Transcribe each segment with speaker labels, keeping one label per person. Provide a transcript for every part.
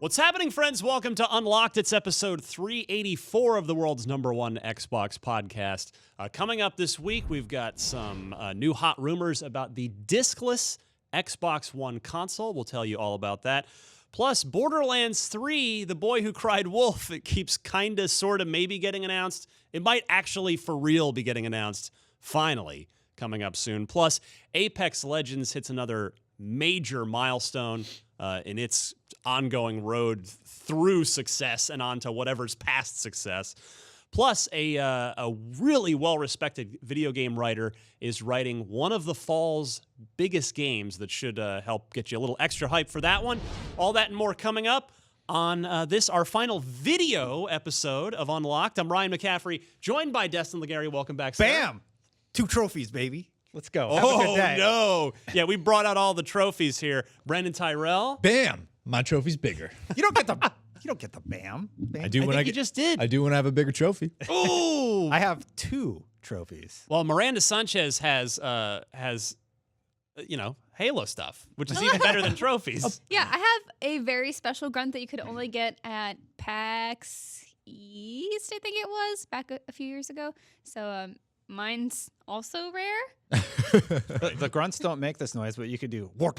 Speaker 1: What's happening, friends? Welcome to Unlocked. It's episode 384 of the world's #1 Xbox podcast. Coming up this week, we've got some new hot rumors about the discless Xbox One console. We'll tell you all about that. Plus, Borderlands 3, The Boy Who Cried Wolf, it keeps kinda, sorta, maybe getting announced. It might actually, for real, be getting announced, finally, coming up soon. Plus, Apex Legends hits another major milestone in its ongoing road through success and on to whatever's past success. Plus, a really well-respected video game writer is writing one of the fall's biggest games that should help get you a little extra hype for that one. All that and more coming up on this, our final video episode of Unlocked. I'm Ryan McCaffrey, joined by Destin Legary. Welcome back, sir.
Speaker 2: Bam! 2 trophies, baby. Let's go.
Speaker 1: Oh,
Speaker 2: Have a good day.
Speaker 1: No. Yeah, we brought out all the trophies here. Brandon Tyrell.
Speaker 3: Bam! My trophy's bigger.
Speaker 2: You don't get the bam.
Speaker 3: I do when I
Speaker 1: You just did.
Speaker 3: I do when I have a bigger trophy.
Speaker 1: Ooh.
Speaker 2: I have 2 trophies.
Speaker 1: Well, Miranda Sanchez has Halo stuff, which is even better than trophies.
Speaker 4: Yeah, I have a very special grunt that you could only get at PAX East, I think it was, back a few years ago. So mine's also rare.
Speaker 2: The grunts don't make this noise, but you could do wart.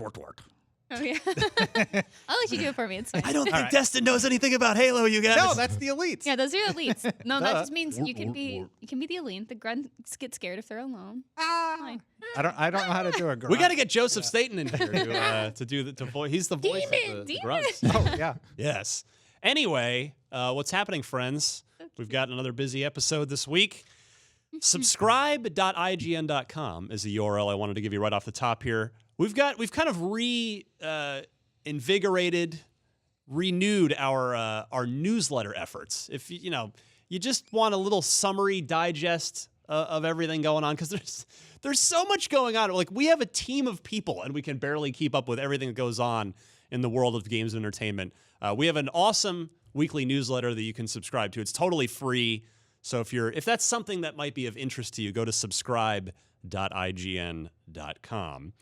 Speaker 4: Oh, yeah. I'll let you do it for me. It's fine.
Speaker 1: I don't think Destin knows anything about Halo, you guys.
Speaker 2: No, that's the elites.
Speaker 4: Yeah, those are elites. No, that just means you can be the elite. The grunts get scared if they're alone. Fine.
Speaker 2: I don't know how to do a grunt.
Speaker 1: We got to get Joseph Staten in here to do the voice. He's the voice of the grunts.
Speaker 2: Oh, yeah.
Speaker 1: Yes. Anyway, what's happening, friends? We've got another busy episode this week. Subscribe.ign.com is the URL I wanted to give you right off the top here. We've kind of invigorated, renewed our newsletter efforts. If you just want a little summary digest of everything going on, because there's so much going on. Like, we have a team of people, and we can barely keep up with everything that goes on in the world of games and entertainment. We have an awesome weekly newsletter that you can subscribe to. It's totally free. So if that's something that might be of interest to you, go to subscribe.ign.com.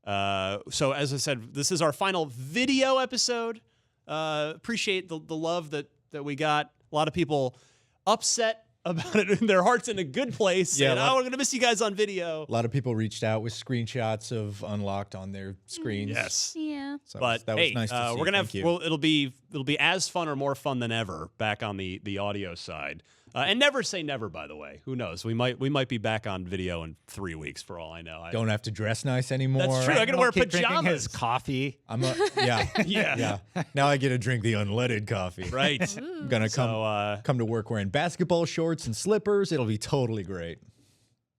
Speaker 1: So as I said, this is our final video episode. Appreciate the love that we got. A lot of people upset about it in their hearts in a good place.
Speaker 3: Yeah,
Speaker 1: and, we're going to miss you guys on video.
Speaker 3: A lot of people reached out with screenshots of Unlocked on their screens.
Speaker 1: Yes.
Speaker 4: Yeah.
Speaker 3: So
Speaker 1: But
Speaker 3: that was nice to see.
Speaker 1: we're gonna
Speaker 3: Thank you.
Speaker 1: it'll be as fun or more fun than ever back on the audio side. And never say never, by the way. Who knows? We might be back on video in 3 weeks for all I know.
Speaker 3: Don't have to dress nice anymore.
Speaker 1: That's true. I gotta wear
Speaker 2: Keep drinking
Speaker 1: pajamas.
Speaker 2: his coffee.
Speaker 3: Yeah.
Speaker 1: Yeah.
Speaker 3: Now I get to drink the unleaded coffee.
Speaker 1: Right.
Speaker 3: I'm gonna come to work wearing basketball shorts and slippers. It'll be totally great.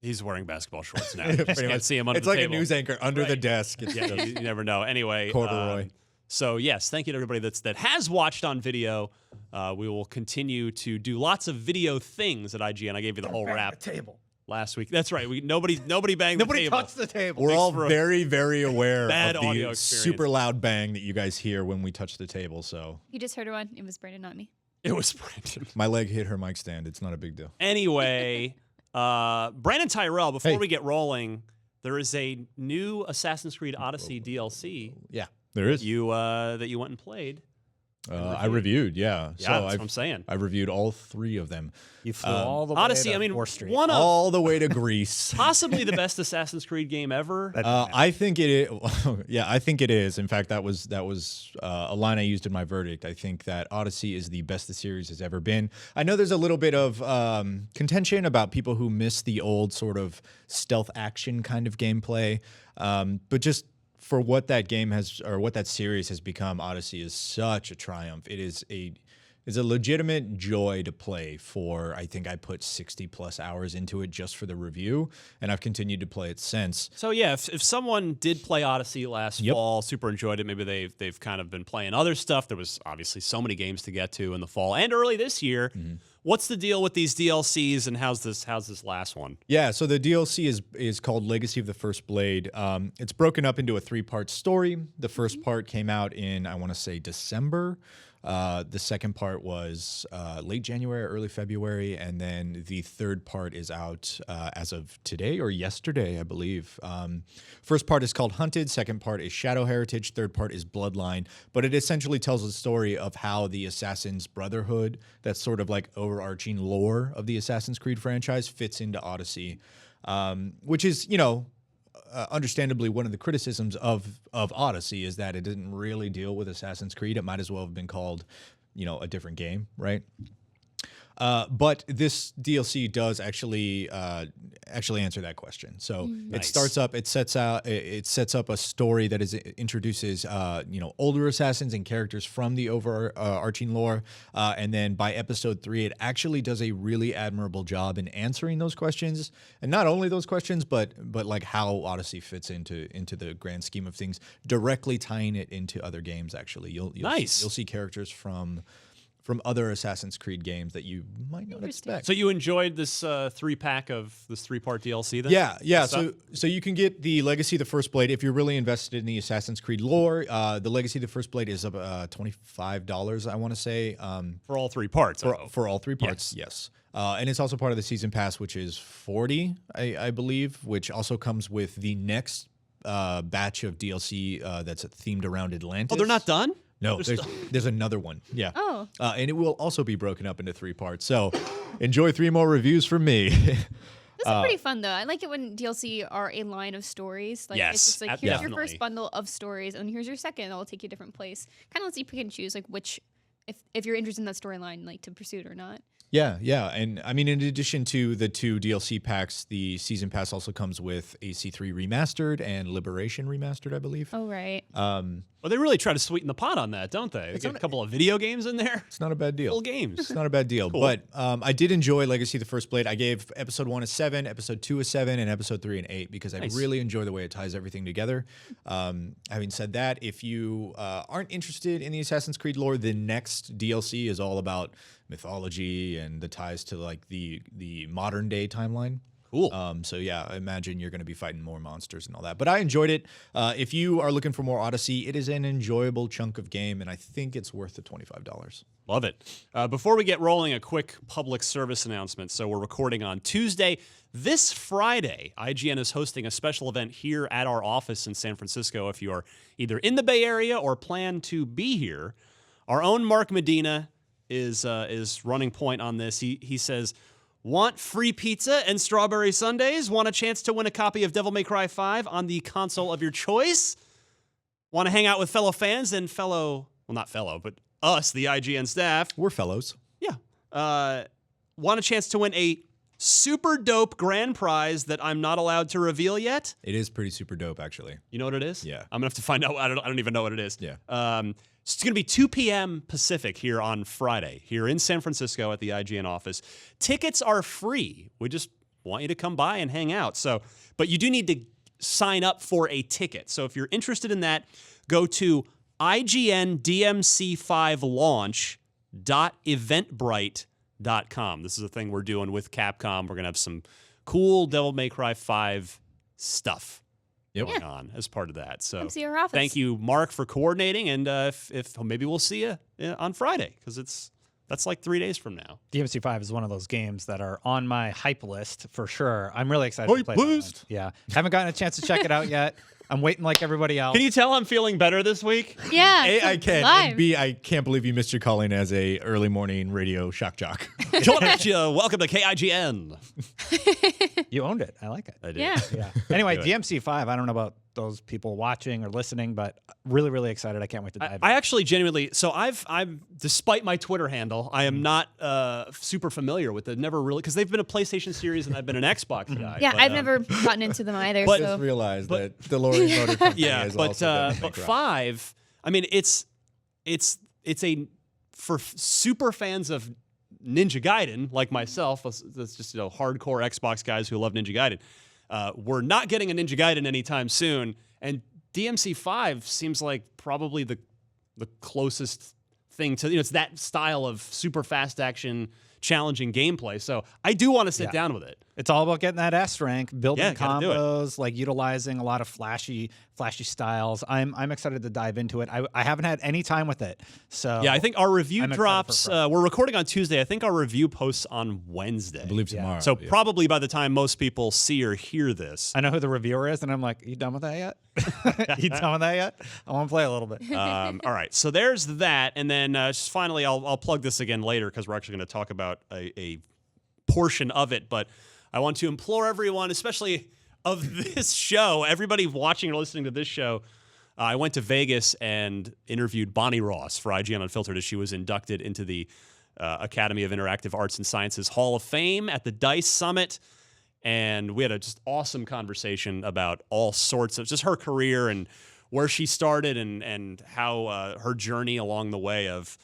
Speaker 1: He's wearing basketball shorts now. You just can't see him under
Speaker 3: It's
Speaker 1: the
Speaker 3: like
Speaker 1: table.
Speaker 3: a news anchor under the desk. It's
Speaker 1: Yeah,
Speaker 3: just
Speaker 1: you never know. Anyway,
Speaker 3: corduroy.
Speaker 1: So yes, thank you to everybody that has watched on video. We will continue to do lots of video things at IGN. I gave you the whole wrap
Speaker 2: Table.
Speaker 1: last week. That's right. Nobody banged the
Speaker 2: Nobody
Speaker 1: table.
Speaker 2: touched the table.
Speaker 3: We're all
Speaker 1: for a
Speaker 3: very, very aware
Speaker 1: bad
Speaker 3: of
Speaker 1: audio
Speaker 3: the
Speaker 1: experience.
Speaker 3: super loud bang that you guys hear when we touch the table. So
Speaker 4: You just heard one. It was Brandon, not me.
Speaker 1: It was Brandon.
Speaker 3: my leg hit her mic stand. It's not a big deal.
Speaker 1: Anyway, Brandon Tyrell, before
Speaker 3: Hey.
Speaker 1: we get rolling, there is a new Assassin's Creed Odyssey DLC
Speaker 3: Yeah, there is.
Speaker 1: that you went and played.
Speaker 3: I reviewed, yeah.
Speaker 1: Yeah,
Speaker 3: So
Speaker 1: that's what
Speaker 3: I've
Speaker 1: I'm saying.
Speaker 3: I reviewed all 3 of them.
Speaker 2: You flew all the way
Speaker 1: Odyssey,
Speaker 2: to
Speaker 1: I mean,
Speaker 2: 4th Street.
Speaker 1: one of
Speaker 3: All the way to Greece.
Speaker 1: possibly the best Assassin's Creed game ever.
Speaker 3: I think it is. Yeah, I think it is. In fact, that was a line I used in my verdict. I think that Odyssey is the best the series has ever been. I know there's a little bit of contention about people who miss the old sort of stealth action kind of gameplay, but just for what that game has, or what that series has become, Odyssey is such a triumph. It is a legitimate joy to play for. I think I put 60 plus hours into it just for the review, and I've continued to play it since.
Speaker 1: So yeah, if someone did play Odyssey last
Speaker 3: Yep.
Speaker 1: fall, super enjoyed it. Maybe they've kind of been playing other stuff. There was obviously so many games to get to in the fall and early this year.
Speaker 3: Mm-hmm.
Speaker 1: What's the deal with these DLCs, and how's this last one?
Speaker 3: Yeah, so the DLC is called Legacy of the First Blade. It's broken up into a 3-part story. The first part came out in, I want to say, December. The second part was late January, early February, and then the third part is out as of today or yesterday, I believe. First part is called Hunted. Second part is Shadow Heritage. Third part is Bloodline. But it essentially tells the story of how the Assassin's Brotherhood, that's sort of like overarching lore of the Assassin's Creed franchise, fits into Odyssey, which is, understandably one of the criticisms of Odyssey is that it didn't really deal with Assassin's Creed. It might as well have been called, a different game, right? But this DLC does actually answer that question. So it sets up a story that introduces older assassins and characters from the overarching lore, and then by episode 3, it actually does a really admirable job in answering those questions, and not only those questions, but like how Odyssey fits into the grand scheme of things, directly tying it into other games. Actually, you'll see characters from other Assassin's Creed games that you might not expect.
Speaker 1: So you enjoyed this 3-pack of this 3-part DLC then?
Speaker 3: Yeah. So you can get the Legacy of the First Blade if you're really invested in the Assassin's Creed lore. The Legacy of the First Blade is $25, I want to say.
Speaker 1: For all 3 parts.
Speaker 3: For all 3 parts, yes. And it's also part of the Season Pass, which is $40, I believe, which also comes with the next batch of DLC that's themed around Atlantis.
Speaker 1: Oh, they're not done?
Speaker 3: No, there's another one. Yeah.
Speaker 4: Oh.
Speaker 3: And it will also be broken up into 3 parts. So enjoy 3 more reviews from me.
Speaker 4: This is pretty fun, though. I like it when DLC are a line of stories. Like,
Speaker 1: Yes,
Speaker 4: it's just like, here's your
Speaker 1: definitely.
Speaker 4: first bundle of stories, and here's your second. It'll take you a different place. Kind of lets you pick and choose, like, which, if you're interested in that storyline, like, to pursue it or not.
Speaker 3: Yeah. And I mean, in addition to the 2 DLC packs, the Season Pass also comes with AC3 Remastered and Liberation Remastered, I believe.
Speaker 4: Oh, right.
Speaker 1: Well, they really try to sweeten the pot on that, don't they? They get a couple of video games in there.
Speaker 3: It's not a bad deal.
Speaker 1: Full games.
Speaker 3: It's not a bad deal.
Speaker 1: Cool.
Speaker 3: But I did enjoy Legacy of the First Blade. I gave episode 1 a 7, episode 2 a 7, and episode 3 an 8 because I really enjoy the way it ties everything together. Having said that, if you aren't interested in the Assassin's Creed lore, the next DLC is all about mythology and the ties to like the modern day timeline.
Speaker 1: Cool.
Speaker 3: So yeah, I imagine you're going to be fighting more monsters and all that. But I enjoyed it. If you are looking for more Odyssey, it is an enjoyable chunk of game, and I think it's worth the $25.
Speaker 1: Love it. Before we get rolling, a quick public service announcement. So we're recording on Tuesday. This Friday, IGN is hosting a special event here at our office in San Francisco. If you are either in the Bay Area or plan to be here, our own Mark Medina is running point on this. He says, want free pizza and strawberry sundaes? Want a chance to win a copy of Devil May Cry 5 on the console of your choice? Want to hang out with fellow fans and not fellow, but us, the IGN staff?
Speaker 3: We're fellows.
Speaker 1: Yeah. Want a chance to win a super dope grand prize that I'm not allowed to reveal yet?
Speaker 3: It is pretty super dope, actually.
Speaker 1: You know what it is?
Speaker 3: Yeah.
Speaker 1: I'm going to have to find out. I don't even know what it is.
Speaker 3: Yeah.
Speaker 1: It's going to be 2 p.m. Pacific here on Friday, here in San Francisco at the IGN office. Tickets are free. We just want you to come by and hang out. But you do need to sign up for a ticket. So if you're interested in that, go to IGN DMC5 launch.eventbrite.com. This is a thing we're doing with Capcom. We're going to have some cool Devil May Cry 5 stuff going on as part of that. So
Speaker 4: Come see our office.
Speaker 1: thank you, Mark, for coordinating. And if maybe we'll see you on Friday, because that's like 3 days from now.
Speaker 2: DMC5 is one of those games that are on my hype list for sure. I'm really excited to play that one. Yeah. Haven't gotten a chance to check it out yet. I'm waiting like everybody else.
Speaker 1: Can you tell I'm feeling better this week?
Speaker 4: Yeah.
Speaker 3: A, I can.
Speaker 4: Live.
Speaker 3: And B, I can't believe you missed your calling as a early morning radio shock jock.
Speaker 1: John at you. Welcome to KIGN.
Speaker 2: You owned it. I like it.
Speaker 1: I did.
Speaker 4: Yeah.
Speaker 2: Yeah. Anyway, DMC5, I don't know about those people watching or listening, but really, really excited. I can't wait to dive in.
Speaker 1: I actually genuinely, so I'm despite my Twitter handle, I am not super familiar with it. Never really, because they've been a PlayStation series and I've been an Xbox guy.
Speaker 4: Yeah,
Speaker 1: but,
Speaker 4: I've never gotten into them either.
Speaker 1: but-
Speaker 3: I
Speaker 4: so.
Speaker 3: just realized that the Lori Motor Company
Speaker 1: Yeah,
Speaker 3: has
Speaker 1: but
Speaker 3: also been
Speaker 1: but
Speaker 3: bankrupt.
Speaker 1: 5, I mean, it's for super fans of Ninja Gaiden like myself. That's just hardcore Xbox guys who love Ninja Gaiden. We're not getting a Ninja Gaiden anytime soon, and DMC5 seems like probably the closest thing to it's that style of super fast action, challenging gameplay. So I do want to sit down with it.
Speaker 2: It's all about getting that S rank, building
Speaker 1: Yeah, gotta do it.
Speaker 2: combos, like utilizing a lot of flashy styles. I'm excited to dive into it. I haven't had any time with it, so
Speaker 1: Yeah, I think our review
Speaker 2: I'm excited
Speaker 1: drops.
Speaker 2: for Friday.
Speaker 1: We're recording on Tuesday. I think our review posts on Wednesday.
Speaker 3: I believe tomorrow.
Speaker 1: So
Speaker 3: yeah.
Speaker 1: probably by the time most people see or hear this,
Speaker 2: I know who the reviewer is, and I'm like, you done with that yet? You done with that yet? I want to play a little bit.
Speaker 1: all right. So there's that, and then just finally, I'll plug this again later because we're actually going to talk about a portion of it. But I want to implore everyone, especially of this show, everybody watching or listening to this show. I went to Vegas and interviewed Bonnie Ross for IGN Unfiltered as she was inducted into the Academy of Interactive Arts and Sciences Hall of Fame at the DICE Summit. And we had a just awesome conversation about all sorts of just her career and where she started and how her journey along the way of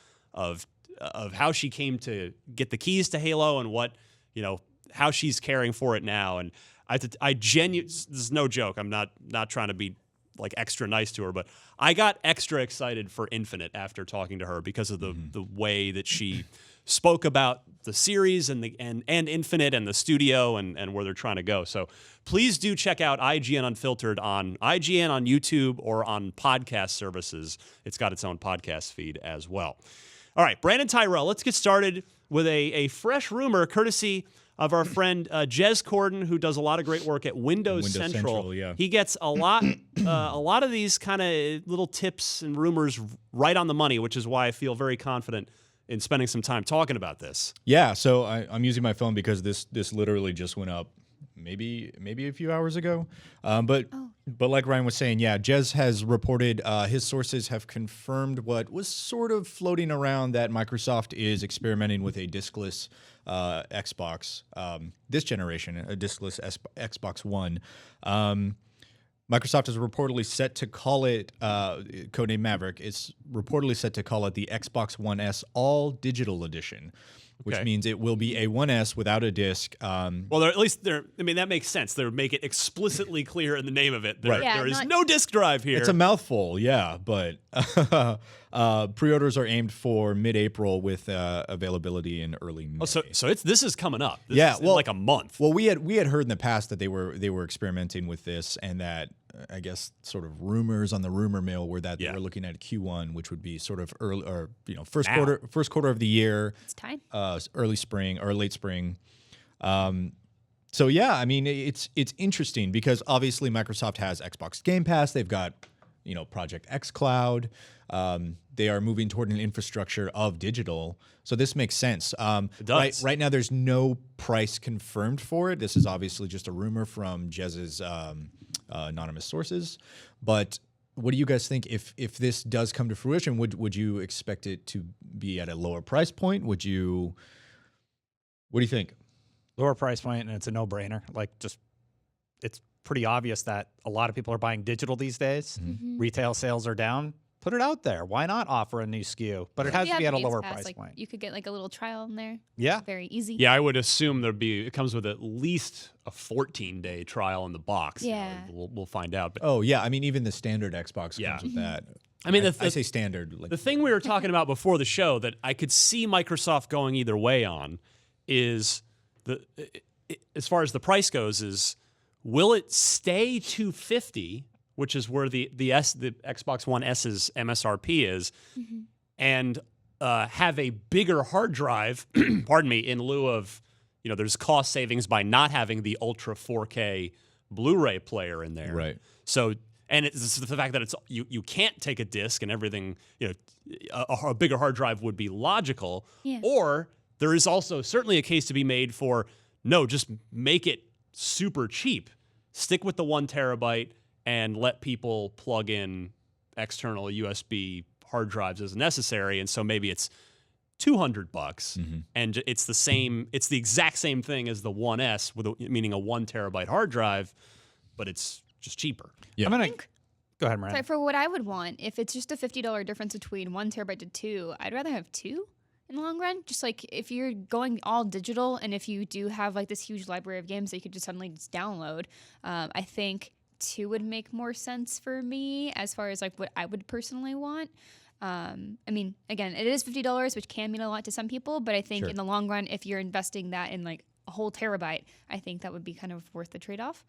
Speaker 1: how she came to get the keys to Halo and what, how she's caring for it now. And I genuinely, this is no joke. I'm not trying to be like extra nice to her, but I got extra excited for Infinite after talking to her because of the way that she spoke about the series and Infinite and the studio and where they're trying to go. So please do check out IGN Unfiltered on IGN on YouTube or on podcast services. It's got its own podcast feed as well. All right, Brandon Tyrell, let's get started with a fresh rumor courtesy of our friend Jez Corden, who does a lot of great work at Windows Central.
Speaker 3: Yeah.
Speaker 1: He gets a lot of these kind of little tips and rumors right on the money, which is why I feel very confident in spending some time talking about this.
Speaker 3: Yeah, so I'm using my phone because this literally just went up maybe a few hours ago. But like Ryan was saying, yeah, Jez has reported his sources have confirmed what was sort of floating around that Microsoft is experimenting with a discless Xbox this generation, a discless Xbox One. Microsoft is reportedly set to call it, codename Maverick, it's reportedly set to call it the Xbox One S All Digital Edition, which means it will be a 1S without a disc.
Speaker 1: Well, that makes sense. They make it explicitly clear in the name of it.
Speaker 3: Right.
Speaker 1: There is no disc drive here.
Speaker 3: It's a mouthful, yeah, but pre-orders are aimed for mid-April with availability in early May.
Speaker 1: Oh, so this is coming up. This
Speaker 3: Yeah,
Speaker 1: is in
Speaker 3: well-
Speaker 1: like a month.
Speaker 3: Well, we had heard in the past that they were experimenting with this, and that I guess sort of rumors on the rumor mill were that they were looking at Q1, which would be sort of early or first quarter of the year.
Speaker 4: It's time.
Speaker 3: Early spring or late spring. So yeah, I mean it's interesting because obviously Microsoft has Xbox Game Pass. They've got Project X Cloud. They are moving toward an infrastructure of digital, so this makes sense.
Speaker 1: It does.
Speaker 3: Right now, there's no price confirmed for it. This is obviously just a rumor from Jez's anonymous sources. But what do you guys think? If this does come to fruition, would you expect it to be at a lower price point? What do you think?
Speaker 2: Lower price point, and it's a no-brainer. It's pretty obvious that a lot of people are buying digital these days.
Speaker 4: Mm-hmm.
Speaker 2: Retail sales are down. Put it out there. Why not offer a new SKU? But it has to be at a lower price point.
Speaker 4: You could get like a little trial in there.
Speaker 2: Yeah.
Speaker 4: Very easy.
Speaker 1: Yeah, I would assume it comes with at least a 14-day trial in the box.
Speaker 4: Yeah.
Speaker 1: We'll find out. But
Speaker 3: Oh yeah, I mean even the standard Xbox
Speaker 1: Yeah.
Speaker 3: comes with that.
Speaker 1: I mean,
Speaker 3: I say standard. Like,
Speaker 1: the thing we were talking about before the show that I could see Microsoft going either way on is as far as the price goes, is will it stay $250, which is where the Xbox One S's MSRP is, and have a bigger hard drive, pardon me, in lieu of, there's cost savings by not having the Ultra 4K Blu-ray player in there.
Speaker 3: Right.
Speaker 1: So, and it's the fact that it's you can't take a disc and everything, a bigger hard drive would be logical.
Speaker 4: Yeah.
Speaker 1: Or there is also certainly a case to be made for, no, just make it super cheap. Stick with the 1 terabyte and let people plug in external USB hard drives as necessary. And so maybe it's $200 and it's the exact same thing as the 1S meaning a 1 terabyte hard drive, but it's just cheaper.
Speaker 3: Yeah.
Speaker 2: Go ahead, Mariah.
Speaker 4: Sorry, for what I would want, if it's just a $50 difference between 1 terabyte to 2, I'd rather have 2 in the long run. Just like if you're going all digital and if you do have like this huge library of games that you could just suddenly just download, I think 2 would make more sense for me as far as like what I would personally want. I mean, again, it is $50, which can mean a lot to some people, but I think in the long run, if you're investing that in like a whole terabyte, I think that would be kind of worth the trade-off.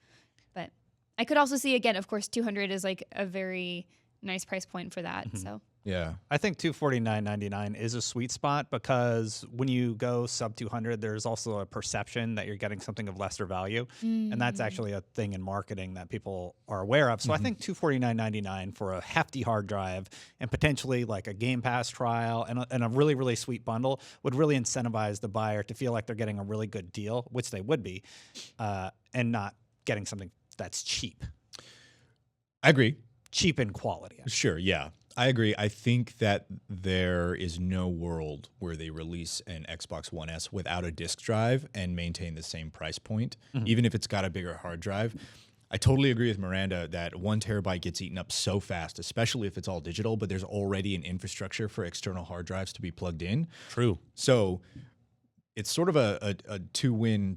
Speaker 4: But I could also see, again, of course, 200 is like a very nice price point for that. So
Speaker 3: Yeah.
Speaker 2: I think $249.99 is a sweet spot because when you go sub 200, there's also a perception that you're getting something of lesser value, and that's actually a thing in marketing that people are aware of. So I think $249.99 for a hefty hard drive and potentially like a Game Pass trial and a really, really sweet bundle would really incentivize the buyer to feel like they're getting a really good deal, which they would be, and not getting something that's cheap.
Speaker 3: I agree.
Speaker 2: Cheap in quality.
Speaker 3: Sure, yeah. I agree. I think that there is no world where they release an Xbox One S without a disk drive and maintain the same price point, even if it's got a bigger hard drive. I totally agree with Miranda that 1 terabyte gets eaten up so fast, especially if it's all digital, but there's already an infrastructure for external hard drives to be plugged in.
Speaker 1: True.
Speaker 3: So it's sort of a two-win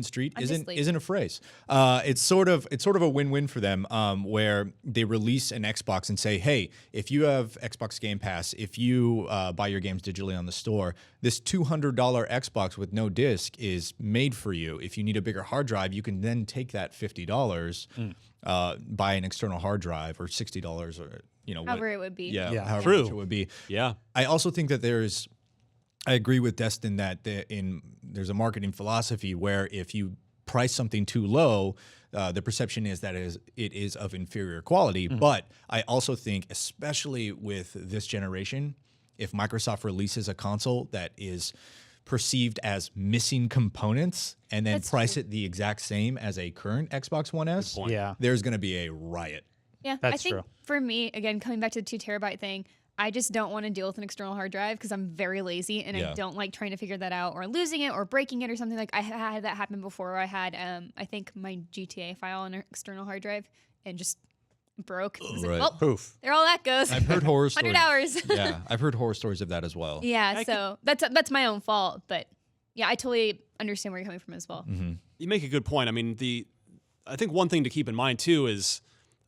Speaker 3: street
Speaker 4: Obviously.
Speaker 3: isn't a phrase. It's sort of a win-win for them, where they release an Xbox and say, hey, if you have Xbox Game Pass, if you buy your games digitally on the store, this $200 Xbox with no disc is made for you. If you need a bigger hard drive, you can then take that $50, buy an external hard drive, or $60, or
Speaker 4: however it would be.
Speaker 3: Yeah, however
Speaker 1: True.
Speaker 3: much it would be.
Speaker 1: Yeah.
Speaker 3: I also think that I agree with Destin that there's a marketing philosophy where if you price something too low, the perception is that it is of inferior quality. But I also think, especially with this generation, if Microsoft releases a console that is perceived as missing components and then price it the exact same as a current Xbox One S,
Speaker 2: Yeah.
Speaker 3: there's going to be a riot.
Speaker 4: Yeah,
Speaker 2: That's
Speaker 4: I think
Speaker 2: true.
Speaker 4: for me, again, coming back to the 2 terabyte thing, I just don't want to deal with an external hard drive because I'm very lazy and I don't like trying to figure that out or losing it or breaking it or something. Like I had that happen before. I had, I think, my GTA file on an external hard drive and just broke. I was like,
Speaker 3: Right.
Speaker 4: well,
Speaker 2: Poof.
Speaker 4: there all that goes.
Speaker 3: I've heard horror stories.
Speaker 4: 100 hours.
Speaker 3: Yeah, I've heard horror stories of that as well.
Speaker 4: Yeah, so that's my own fault. But yeah, I totally understand where you're coming from as well.
Speaker 1: You make a good point. I mean, I think one thing to keep in mind too is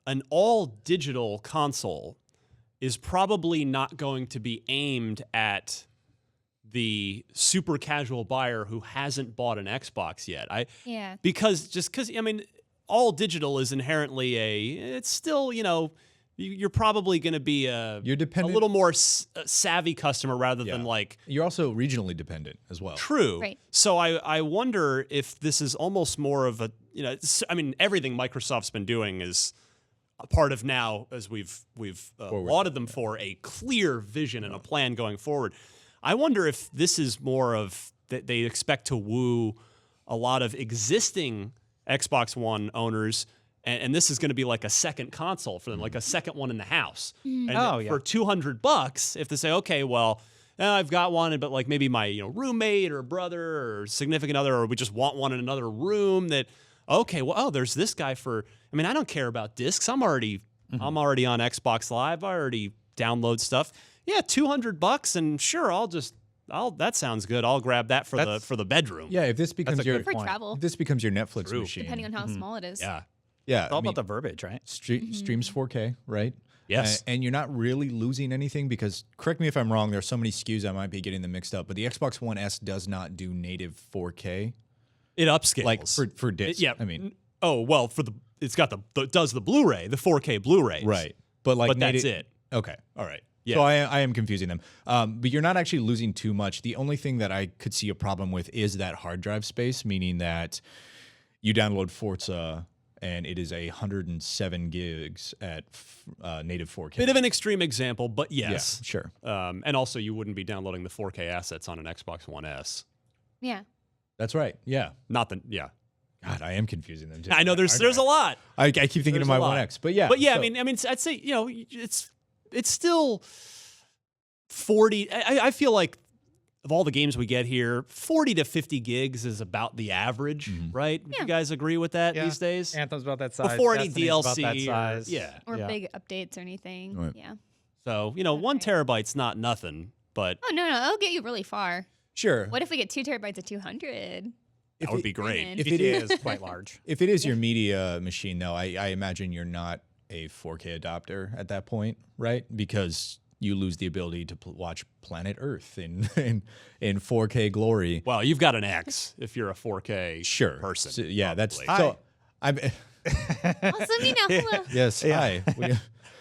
Speaker 1: an all digital console is probably not going to be aimed at the super casual buyer who hasn't bought an Xbox yet. Because I mean, all digital is inherently it's still, you're probably going to be a little more savvy customer rather than like.
Speaker 3: You're also regionally dependent as well.
Speaker 1: True.
Speaker 4: Right.
Speaker 1: So I wonder if this is almost more of a, I mean, everything Microsoft's been doing is a part of now, as we've lauded them for, a clear vision and a plan going forward. I wonder if this is more of that they expect to woo a lot of existing Xbox One owners, and this is going to be like a second console for them, like a second one in the house. And for $200, if they say, okay, well, I've got one, but like maybe my roommate or brother or significant other, or we just want one in another room that. Okay, well, there's this guy for. I mean, I don't care about discs. I'm already on Xbox Live. I already download stuff. Yeah, $200, and sure, that sounds good. I'll grab that for the bedroom.
Speaker 3: Yeah, if this becomes your
Speaker 4: For travel,
Speaker 3: this becomes your Netflix machine.
Speaker 4: depending on how small it is.
Speaker 1: Yeah.
Speaker 3: Yeah,
Speaker 2: It's all about the verbiage, right?
Speaker 3: streams 4K, right?
Speaker 1: Yes.
Speaker 3: And you're not really losing anything because, correct me if I'm wrong, there's so many SKUs I might be getting them mixed up, but the Xbox One S does not do native 4K.
Speaker 1: It upscales.
Speaker 3: Like for disc. I mean.
Speaker 1: Oh, well, it's got it does the Blu-ray, the 4K Blu-rays.
Speaker 3: Right. But like
Speaker 1: that's it.
Speaker 3: Okay. All right.
Speaker 1: Yeah.
Speaker 3: So I am confusing them. But you're not actually losing too much. The only thing that I could see a problem with is that hard drive space, meaning that you download Forza and it is 107 gigs at native 4K.
Speaker 1: Bit of an extreme example, but yes.
Speaker 3: Yeah, sure.
Speaker 1: And also, you wouldn't be downloading the 4K assets on an Xbox One S.
Speaker 4: Yeah.
Speaker 3: That's right. Yeah.
Speaker 1: Yeah.
Speaker 3: God, I am confusing them too.
Speaker 1: I know there's a lot.
Speaker 3: I keep thinking of my One X, but yeah.
Speaker 1: I mean, I'd say it's still 40. I feel like of all the games we get here, 40 to 50 gigs is about the average, right?
Speaker 4: Yeah.
Speaker 1: You guys agree with that these days?
Speaker 2: Anthem's about that size.
Speaker 1: Before any
Speaker 2: Destiny's about that
Speaker 1: DLC,
Speaker 2: size.
Speaker 4: Or big updates or anything.
Speaker 3: Right.
Speaker 4: Yeah.
Speaker 1: So 1 terabyte's not nothing, but
Speaker 4: Oh no, it'll get you really far.
Speaker 3: Sure.
Speaker 4: What if we get 2 terabytes of 200?
Speaker 1: that would be great.
Speaker 4: If
Speaker 3: If
Speaker 2: GTA
Speaker 3: it
Speaker 2: is quite large.
Speaker 3: If it is your media machine, though, I imagine you're not a 4K adopter at that point, right? Because you lose the ability to watch Planet Earth in 4K glory.
Speaker 1: Well, you've got an X if you're a 4K
Speaker 3: Sure.
Speaker 1: person.
Speaker 3: So, yeah, that's
Speaker 1: probably.
Speaker 3: so. I'm
Speaker 4: Also, me now. Hello.
Speaker 3: yes. Hi.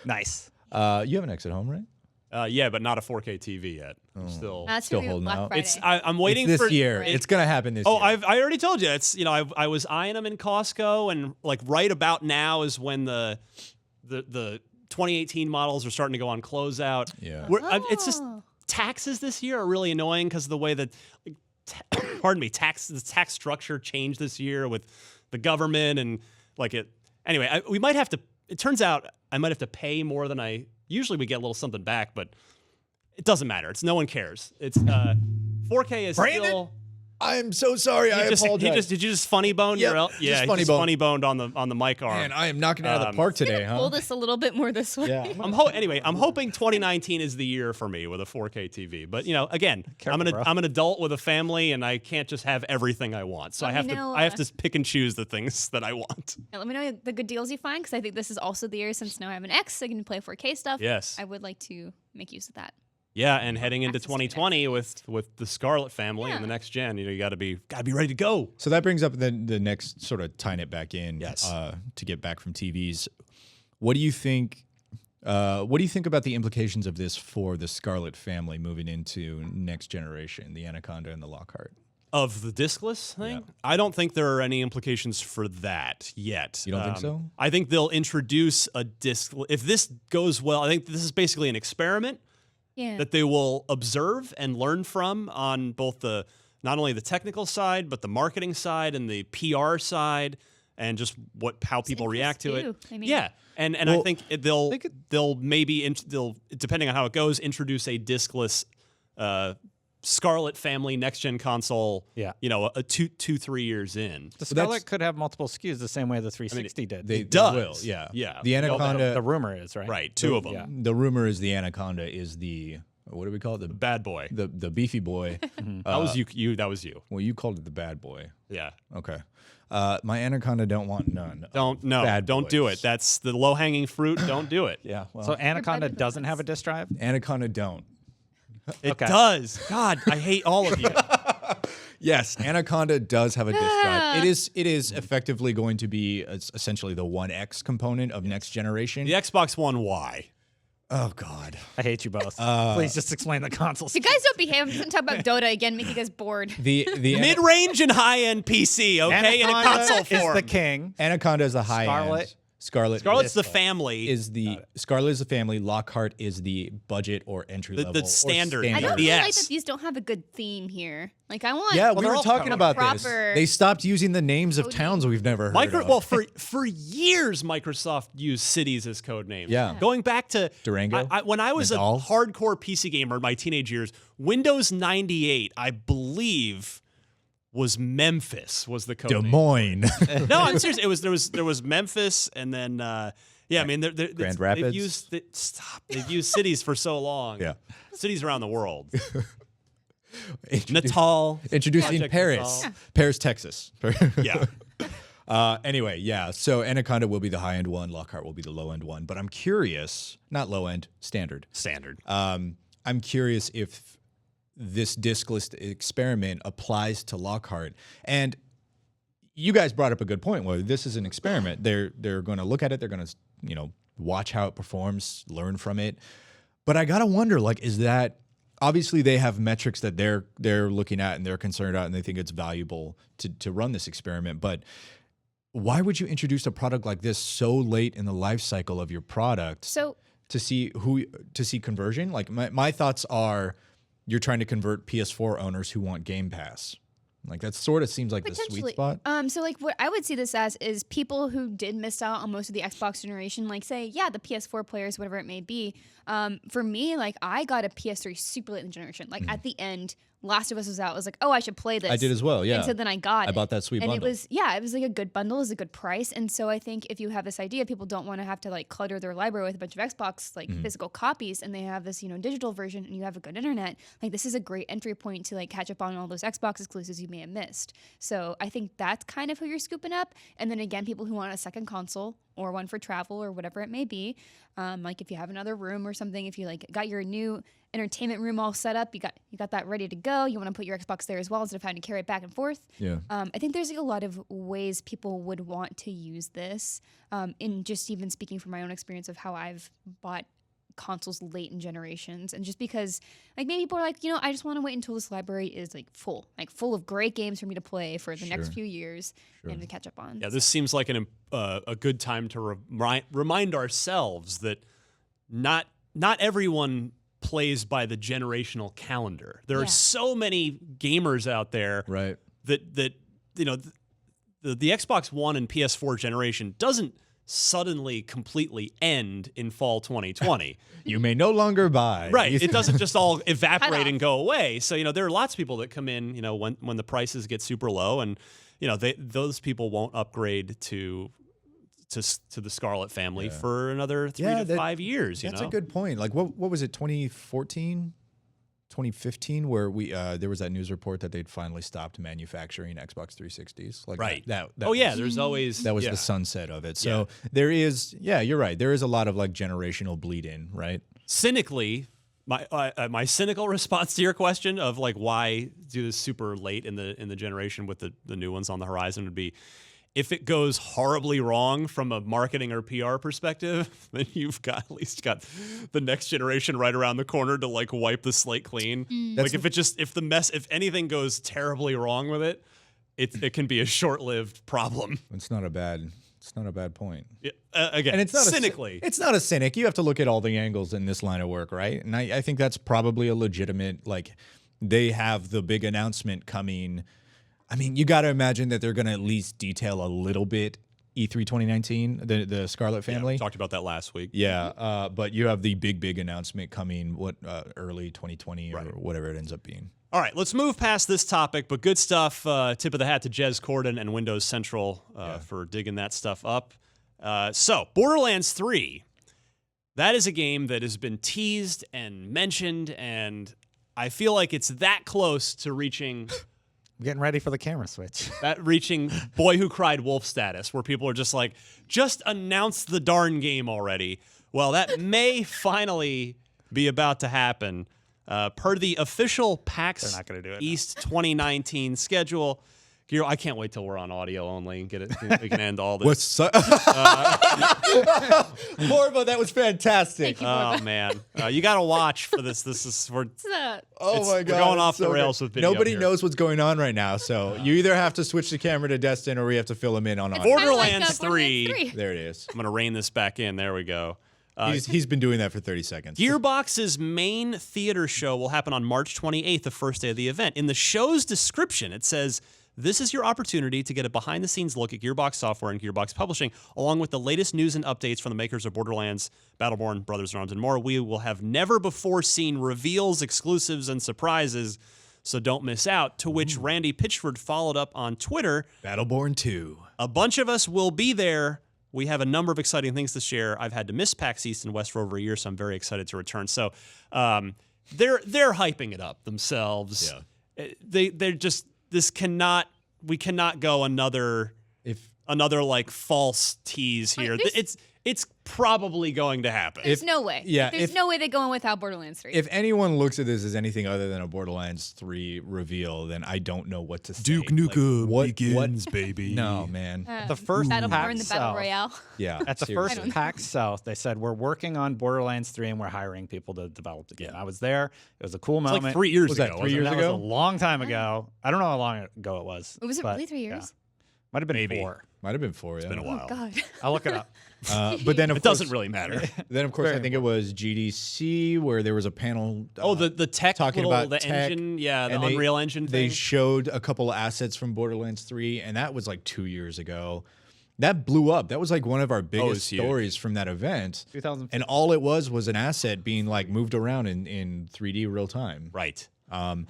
Speaker 2: Nice.
Speaker 3: You have an X at home, right?
Speaker 1: Yeah, but not a 4K TV yet. I'm still.
Speaker 4: That's
Speaker 3: Still
Speaker 4: gonna be
Speaker 3: holding
Speaker 4: Black
Speaker 3: out.
Speaker 4: Friday.
Speaker 1: I'm waiting
Speaker 3: It's
Speaker 1: for
Speaker 3: this year. It's gonna happen this year.
Speaker 1: I already told you. It's I was eyeing them in Costco, and like right about now is when the 2018 models are starting to go on closeout.
Speaker 3: Yeah.
Speaker 1: It's just taxes this year are really annoying because of the way that, like, pardon me, the tax structure changed this year with the government and like it. Anyway, we might have to. It turns out I might have to pay more than I usually. We get a little something back, but it doesn't matter. No one cares. It's 4K is
Speaker 3: Brandon?
Speaker 1: still.
Speaker 3: I'm so sorry. I apologize.
Speaker 1: Did you just funny bone
Speaker 3: Yep,
Speaker 1: your?
Speaker 3: just
Speaker 1: Yeah, he
Speaker 3: funny
Speaker 1: just
Speaker 3: bone.
Speaker 1: funny boned on the mic arm.
Speaker 3: Man, I am knocking it out of the park today, huh?
Speaker 4: Hold us a little bit more this way.
Speaker 3: Yeah.
Speaker 1: I'm hoping 2019 is the year for me with a 4K TV. But again,
Speaker 2: Careful, bro.
Speaker 1: I'm an adult with a family, and I can't just have everything I want. So
Speaker 4: Let me know,
Speaker 1: I have to pick and choose the things that I want.
Speaker 4: Yeah, let me know the good deals you find, because I think this is also the year, since now I have an X, I can play 4K stuff.
Speaker 1: Yes.
Speaker 4: I would like to make use of that.
Speaker 1: Yeah, and heading into
Speaker 4: Access to an
Speaker 1: 2020 with the Scarlet family and the next gen, you got to be ready to go.
Speaker 3: So that brings up the next sort of tying it back in.
Speaker 1: Yes.
Speaker 3: To get back from TVs, what do you think? What do you think about the implications of this for the Scarlet family moving into next generation, the Anaconda and the Lockhart?
Speaker 1: Of the discless thing?
Speaker 3: Yeah.
Speaker 1: I don't think there are any implications for that yet.
Speaker 3: You don't think so?
Speaker 1: I think they'll introduce a disc. If this goes well, I think this is basically an experiment
Speaker 4: Yeah.
Speaker 1: that they will observe and learn from on both not only the technical side, but the marketing side and the PR side, and just how people react to it.
Speaker 4: I mean,
Speaker 1: Yeah, and I think they'll maybe they'll, depending on how it goes, introduce a discless Scarlet family next gen console.
Speaker 2: Yeah.
Speaker 1: A 3 years in.
Speaker 2: The Scarlet could have multiple SKUs the same way the 360 did.
Speaker 3: They
Speaker 1: does.
Speaker 3: will, yeah.
Speaker 1: Yeah.
Speaker 3: The Anaconda.
Speaker 2: The rumor is, right?
Speaker 1: Right, two of them.
Speaker 3: The rumor is the Anaconda is the, what do we call it? The
Speaker 1: Bad boy.
Speaker 3: the beefy boy.
Speaker 1: That was you. That was you.
Speaker 3: Well, you called it the bad boy.
Speaker 1: Yeah.
Speaker 3: Okay. My Anaconda don't want none.
Speaker 1: Don't
Speaker 3: Bad
Speaker 1: do
Speaker 3: boys.
Speaker 1: it. That's the low hanging fruit. Don't do it.
Speaker 3: Yeah. Well,
Speaker 2: So Anaconda
Speaker 4: better
Speaker 2: doesn't
Speaker 4: than
Speaker 2: have a disk drive?
Speaker 3: Anaconda don't.
Speaker 1: It
Speaker 2: Okay.
Speaker 1: does. God, I hate all of you.
Speaker 3: Yes, Anaconda does have a disk drive. It is effectively going to be essentially the 1X component of next generation.
Speaker 1: The Xbox One Y.
Speaker 3: Oh God.
Speaker 2: I hate you both. Please just explain the consoles.
Speaker 4: If you guys don't behave, I'm just going to talk about Dota again, make you guys bored.
Speaker 3: The
Speaker 1: Mid range and high end PC. Okay, in a
Speaker 2: Anaconda
Speaker 1: console
Speaker 2: is
Speaker 1: form.
Speaker 2: the king.
Speaker 3: Anaconda is the high
Speaker 2: Scarlet.
Speaker 3: end. Scarlet's
Speaker 1: the family.
Speaker 3: Scarlet is the family. Lockhart is the budget or entry level.
Speaker 1: the standard.
Speaker 4: I don't
Speaker 1: The
Speaker 4: really like
Speaker 1: S.
Speaker 4: that these don't have a good theme here. Like, I want.
Speaker 3: Yeah,
Speaker 1: Well,
Speaker 3: we
Speaker 1: they're
Speaker 3: were
Speaker 1: all
Speaker 3: talking about this.
Speaker 4: proper-
Speaker 3: They stopped using the names of towns we've never heard of.
Speaker 1: Well, for years, Microsoft used cities as code names.
Speaker 3: Yeah.
Speaker 1: Going back to
Speaker 3: Durango?
Speaker 1: when I was
Speaker 3: Nadal?
Speaker 1: a hardcore PC gamer in my teenage years, Windows 98, I believe, was Memphis was the code
Speaker 3: Des
Speaker 1: name.
Speaker 3: Moines.
Speaker 1: No, I'm serious. There was Memphis, and then I mean,
Speaker 3: Grand Rapids?
Speaker 1: They've used cities for so long.
Speaker 3: Yeah.
Speaker 1: Cities around the world.
Speaker 3: Introduce-
Speaker 1: Natal.
Speaker 3: Introducing
Speaker 1: Project
Speaker 3: Paris.
Speaker 1: Natal.
Speaker 3: Paris, Texas.
Speaker 1: Yeah.
Speaker 3: Anyway, yeah. So Anaconda will be the high end one. Lockhart will be the low end one. But I'm curious, not low end, standard.
Speaker 1: Standard.
Speaker 3: I'm curious if this diskless experiment applies to Lockhart. And you guys brought up a good point. Well, this is an experiment. They're going to look at it. They're going to watch how it performs, learn from it. But I gotta wonder, like, is that obviously they have metrics that they're looking at and they're concerned about, and they think it's valuable to run this experiment. But why would you introduce a product like this so late in the life cycle of your product?
Speaker 4: So
Speaker 3: to see conversion? Like my thoughts are, you're trying to convert PS4 owners who want Game Pass. Like that sort of seems like the sweet spot.
Speaker 4: So like what I would see this as is people who did miss out on most of the Xbox generation, like say, yeah, the PS4 players, whatever it may be. For me, like I got a PS3 super late in the generation. Like at the end, Last of Us was out. I was like, oh, I should play this.
Speaker 3: I did as well, yeah.
Speaker 4: And so then I got it.
Speaker 3: I bought that sweet bundle.
Speaker 4: And it was like a good bundle. It was a good price. And so I think if you have this idea, people don't want to have to like clutter their library with a bunch of Xbox like physical copies, and they have this, digital version, and you have a good internet. Like this is a great entry point to like catch up on all those Xbox exclusives you may have missed. So I think that's kind of who you're scooping up. And then again, people who want a second console or one for travel or whatever it may be. Like if you have another room or something, if you like got your new entertainment room all set up, you got that ready to go. You want to put your Xbox there as well instead of having to carry it back and forth.
Speaker 3: Yeah.
Speaker 4: I think there's like a lot of ways people would want to use this. In just even speaking from my own experience of how I've bought consoles late in generations, and just because like maybe people are like, I just want to wait until this library is like full of great games for me to play for the next few years and to catch up on.
Speaker 1: Yeah, this seems like a good time to remind ourselves that not everyone plays by the generational calendar. There are so many gamers out there,
Speaker 3: right?
Speaker 1: That the Xbox One and PS4 generation doesn't suddenly completely end in fall 2020.
Speaker 3: You may no longer buy.
Speaker 1: Right. It doesn't just all evaporate and go away. So, there are lots of people that come in, when the prices get super low, and, those people won't upgrade to the Scarlet family for another 3 to 5 years.
Speaker 3: That's a good point. Like, what was it, 2014? 2015, where there was that news report that they'd finally stopped manufacturing Xbox 360s. Like
Speaker 1: right.
Speaker 3: That
Speaker 1: there's always
Speaker 3: that was the sunset of it. So there is, you're right. There is a lot of like generational bleed in, right?
Speaker 1: Cynically, my cynical response to your question of like why do this super late in the generation with the new ones on the horizon would be, if it goes horribly wrong from a marketing or PR perspective, then you've at least got the next generation right around the corner to like wipe the slate clean. Like if anything goes terribly wrong with it, it can be a short-lived problem.
Speaker 3: It's not a bad point.
Speaker 1: Yeah, again,
Speaker 3: and it's not
Speaker 1: cynically.
Speaker 3: It's not a cynic. You have to look at all the angles in this line of work, right? And I think that's probably a legitimate, like, they have the big announcement coming. I mean, you got to imagine that they're going to at least detail a little bit E3 2019, the Scarlet family.
Speaker 1: We talked about that last week.
Speaker 3: Yeah, but you have the big announcement coming, early 2020 or whatever it ends up being.
Speaker 1: All right, let's move past this topic, but good stuff. Tip of the hat to Jez Corden and Windows Central for digging that stuff up. So, Borderlands 3, that is a game that has been teased and mentioned, and I feel like it's that close to reaching...
Speaker 2: I'm getting ready for the camera switch.
Speaker 1: Reaching boy who cried wolf status, where people are just like, just announce the darn game already. Well, that may finally be about to happen. Per the official PAX East 2019 schedule. Giro, I can't wait till we're on audio only and we can end all this.
Speaker 3: Borba, that was fantastic.
Speaker 1: Oh man, you got to watch for this. This is for.
Speaker 3: Oh my God,
Speaker 1: we're going off the rails with video.
Speaker 3: Nobody knows what's going on right now, so you either have to switch the camera to Destin or we have to fill him in on audio.
Speaker 1: Borderlands 3.
Speaker 3: There it is.
Speaker 1: I'm gonna rein this back in. There we go.
Speaker 3: He's been doing that for 30 seconds.
Speaker 1: Gearbox's main theater show will happen on March 28th, the first day of the event. In the show's description, it says, "This is your opportunity to get a behind-the-scenes look at Gearbox Software and Gearbox Publishing, along with the latest news and updates from the makers of Borderlands, Battleborn, Brothers in Arms, and more. We will have never-before-seen reveals, exclusives, and surprises, so don't miss out." To which Randy Pitchford followed up on Twitter,
Speaker 3: Battleborn 2.
Speaker 1: "A bunch of us will be there. We have a number of exciting things to share. I've had to miss PAX East and West for over a year, so I'm very excited to return." So they're hyping it up themselves.
Speaker 3: Yeah.
Speaker 1: They're just... we cannot go another like false tease here. It's probably going to happen.
Speaker 4: There's no way.
Speaker 3: Yeah,
Speaker 4: There's no way they're going without Borderlands 3.
Speaker 3: If anyone looks at this as anything other than a Borderlands 3 reveal, then I don't know what to say.
Speaker 1: Duke Nukem begins,
Speaker 3: what?
Speaker 1: baby.
Speaker 3: No, man.
Speaker 2: The first
Speaker 4: Battleborn, the
Speaker 2: PAX
Speaker 4: Battle
Speaker 2: South.
Speaker 4: Royale.
Speaker 3: Yeah.
Speaker 2: At the
Speaker 3: seriously.
Speaker 2: first PAX South, they said, we're working on Borderlands 3 and we're hiring people to develop the game. I was there. It was a cool moment.
Speaker 1: Like 3 years
Speaker 3: Was
Speaker 1: ago.
Speaker 3: that 3
Speaker 1: wasn't
Speaker 3: years
Speaker 1: it?
Speaker 2: That was
Speaker 3: ago?
Speaker 2: a long time ago. I don't know how long ago it was.
Speaker 4: Was it
Speaker 2: but,
Speaker 4: really 3 years?
Speaker 2: Might have been
Speaker 1: Maybe.
Speaker 2: 4.
Speaker 3: Might have been 4, yeah.
Speaker 1: It's been a while.
Speaker 4: Oh, God.
Speaker 2: I'll look it up.
Speaker 3: But then, of
Speaker 1: It
Speaker 3: course,
Speaker 1: doesn't really matter.
Speaker 3: Then, of course,
Speaker 2: Very
Speaker 3: I think it was GDC where there was a panel.
Speaker 1: The tech
Speaker 3: talking
Speaker 1: little,
Speaker 3: about
Speaker 1: the
Speaker 3: tech,
Speaker 1: engine, the
Speaker 3: and
Speaker 1: Unreal Engine
Speaker 3: They
Speaker 1: thing.
Speaker 3: showed a couple of assets from Borderlands 3, and that was like 2 years ago. That blew up. That was like one of our biggest
Speaker 1: huge.
Speaker 3: stories from that event.
Speaker 2: 2015.
Speaker 3: And all it was an asset being like moved around in 3D real time.
Speaker 1: Right.
Speaker 3: It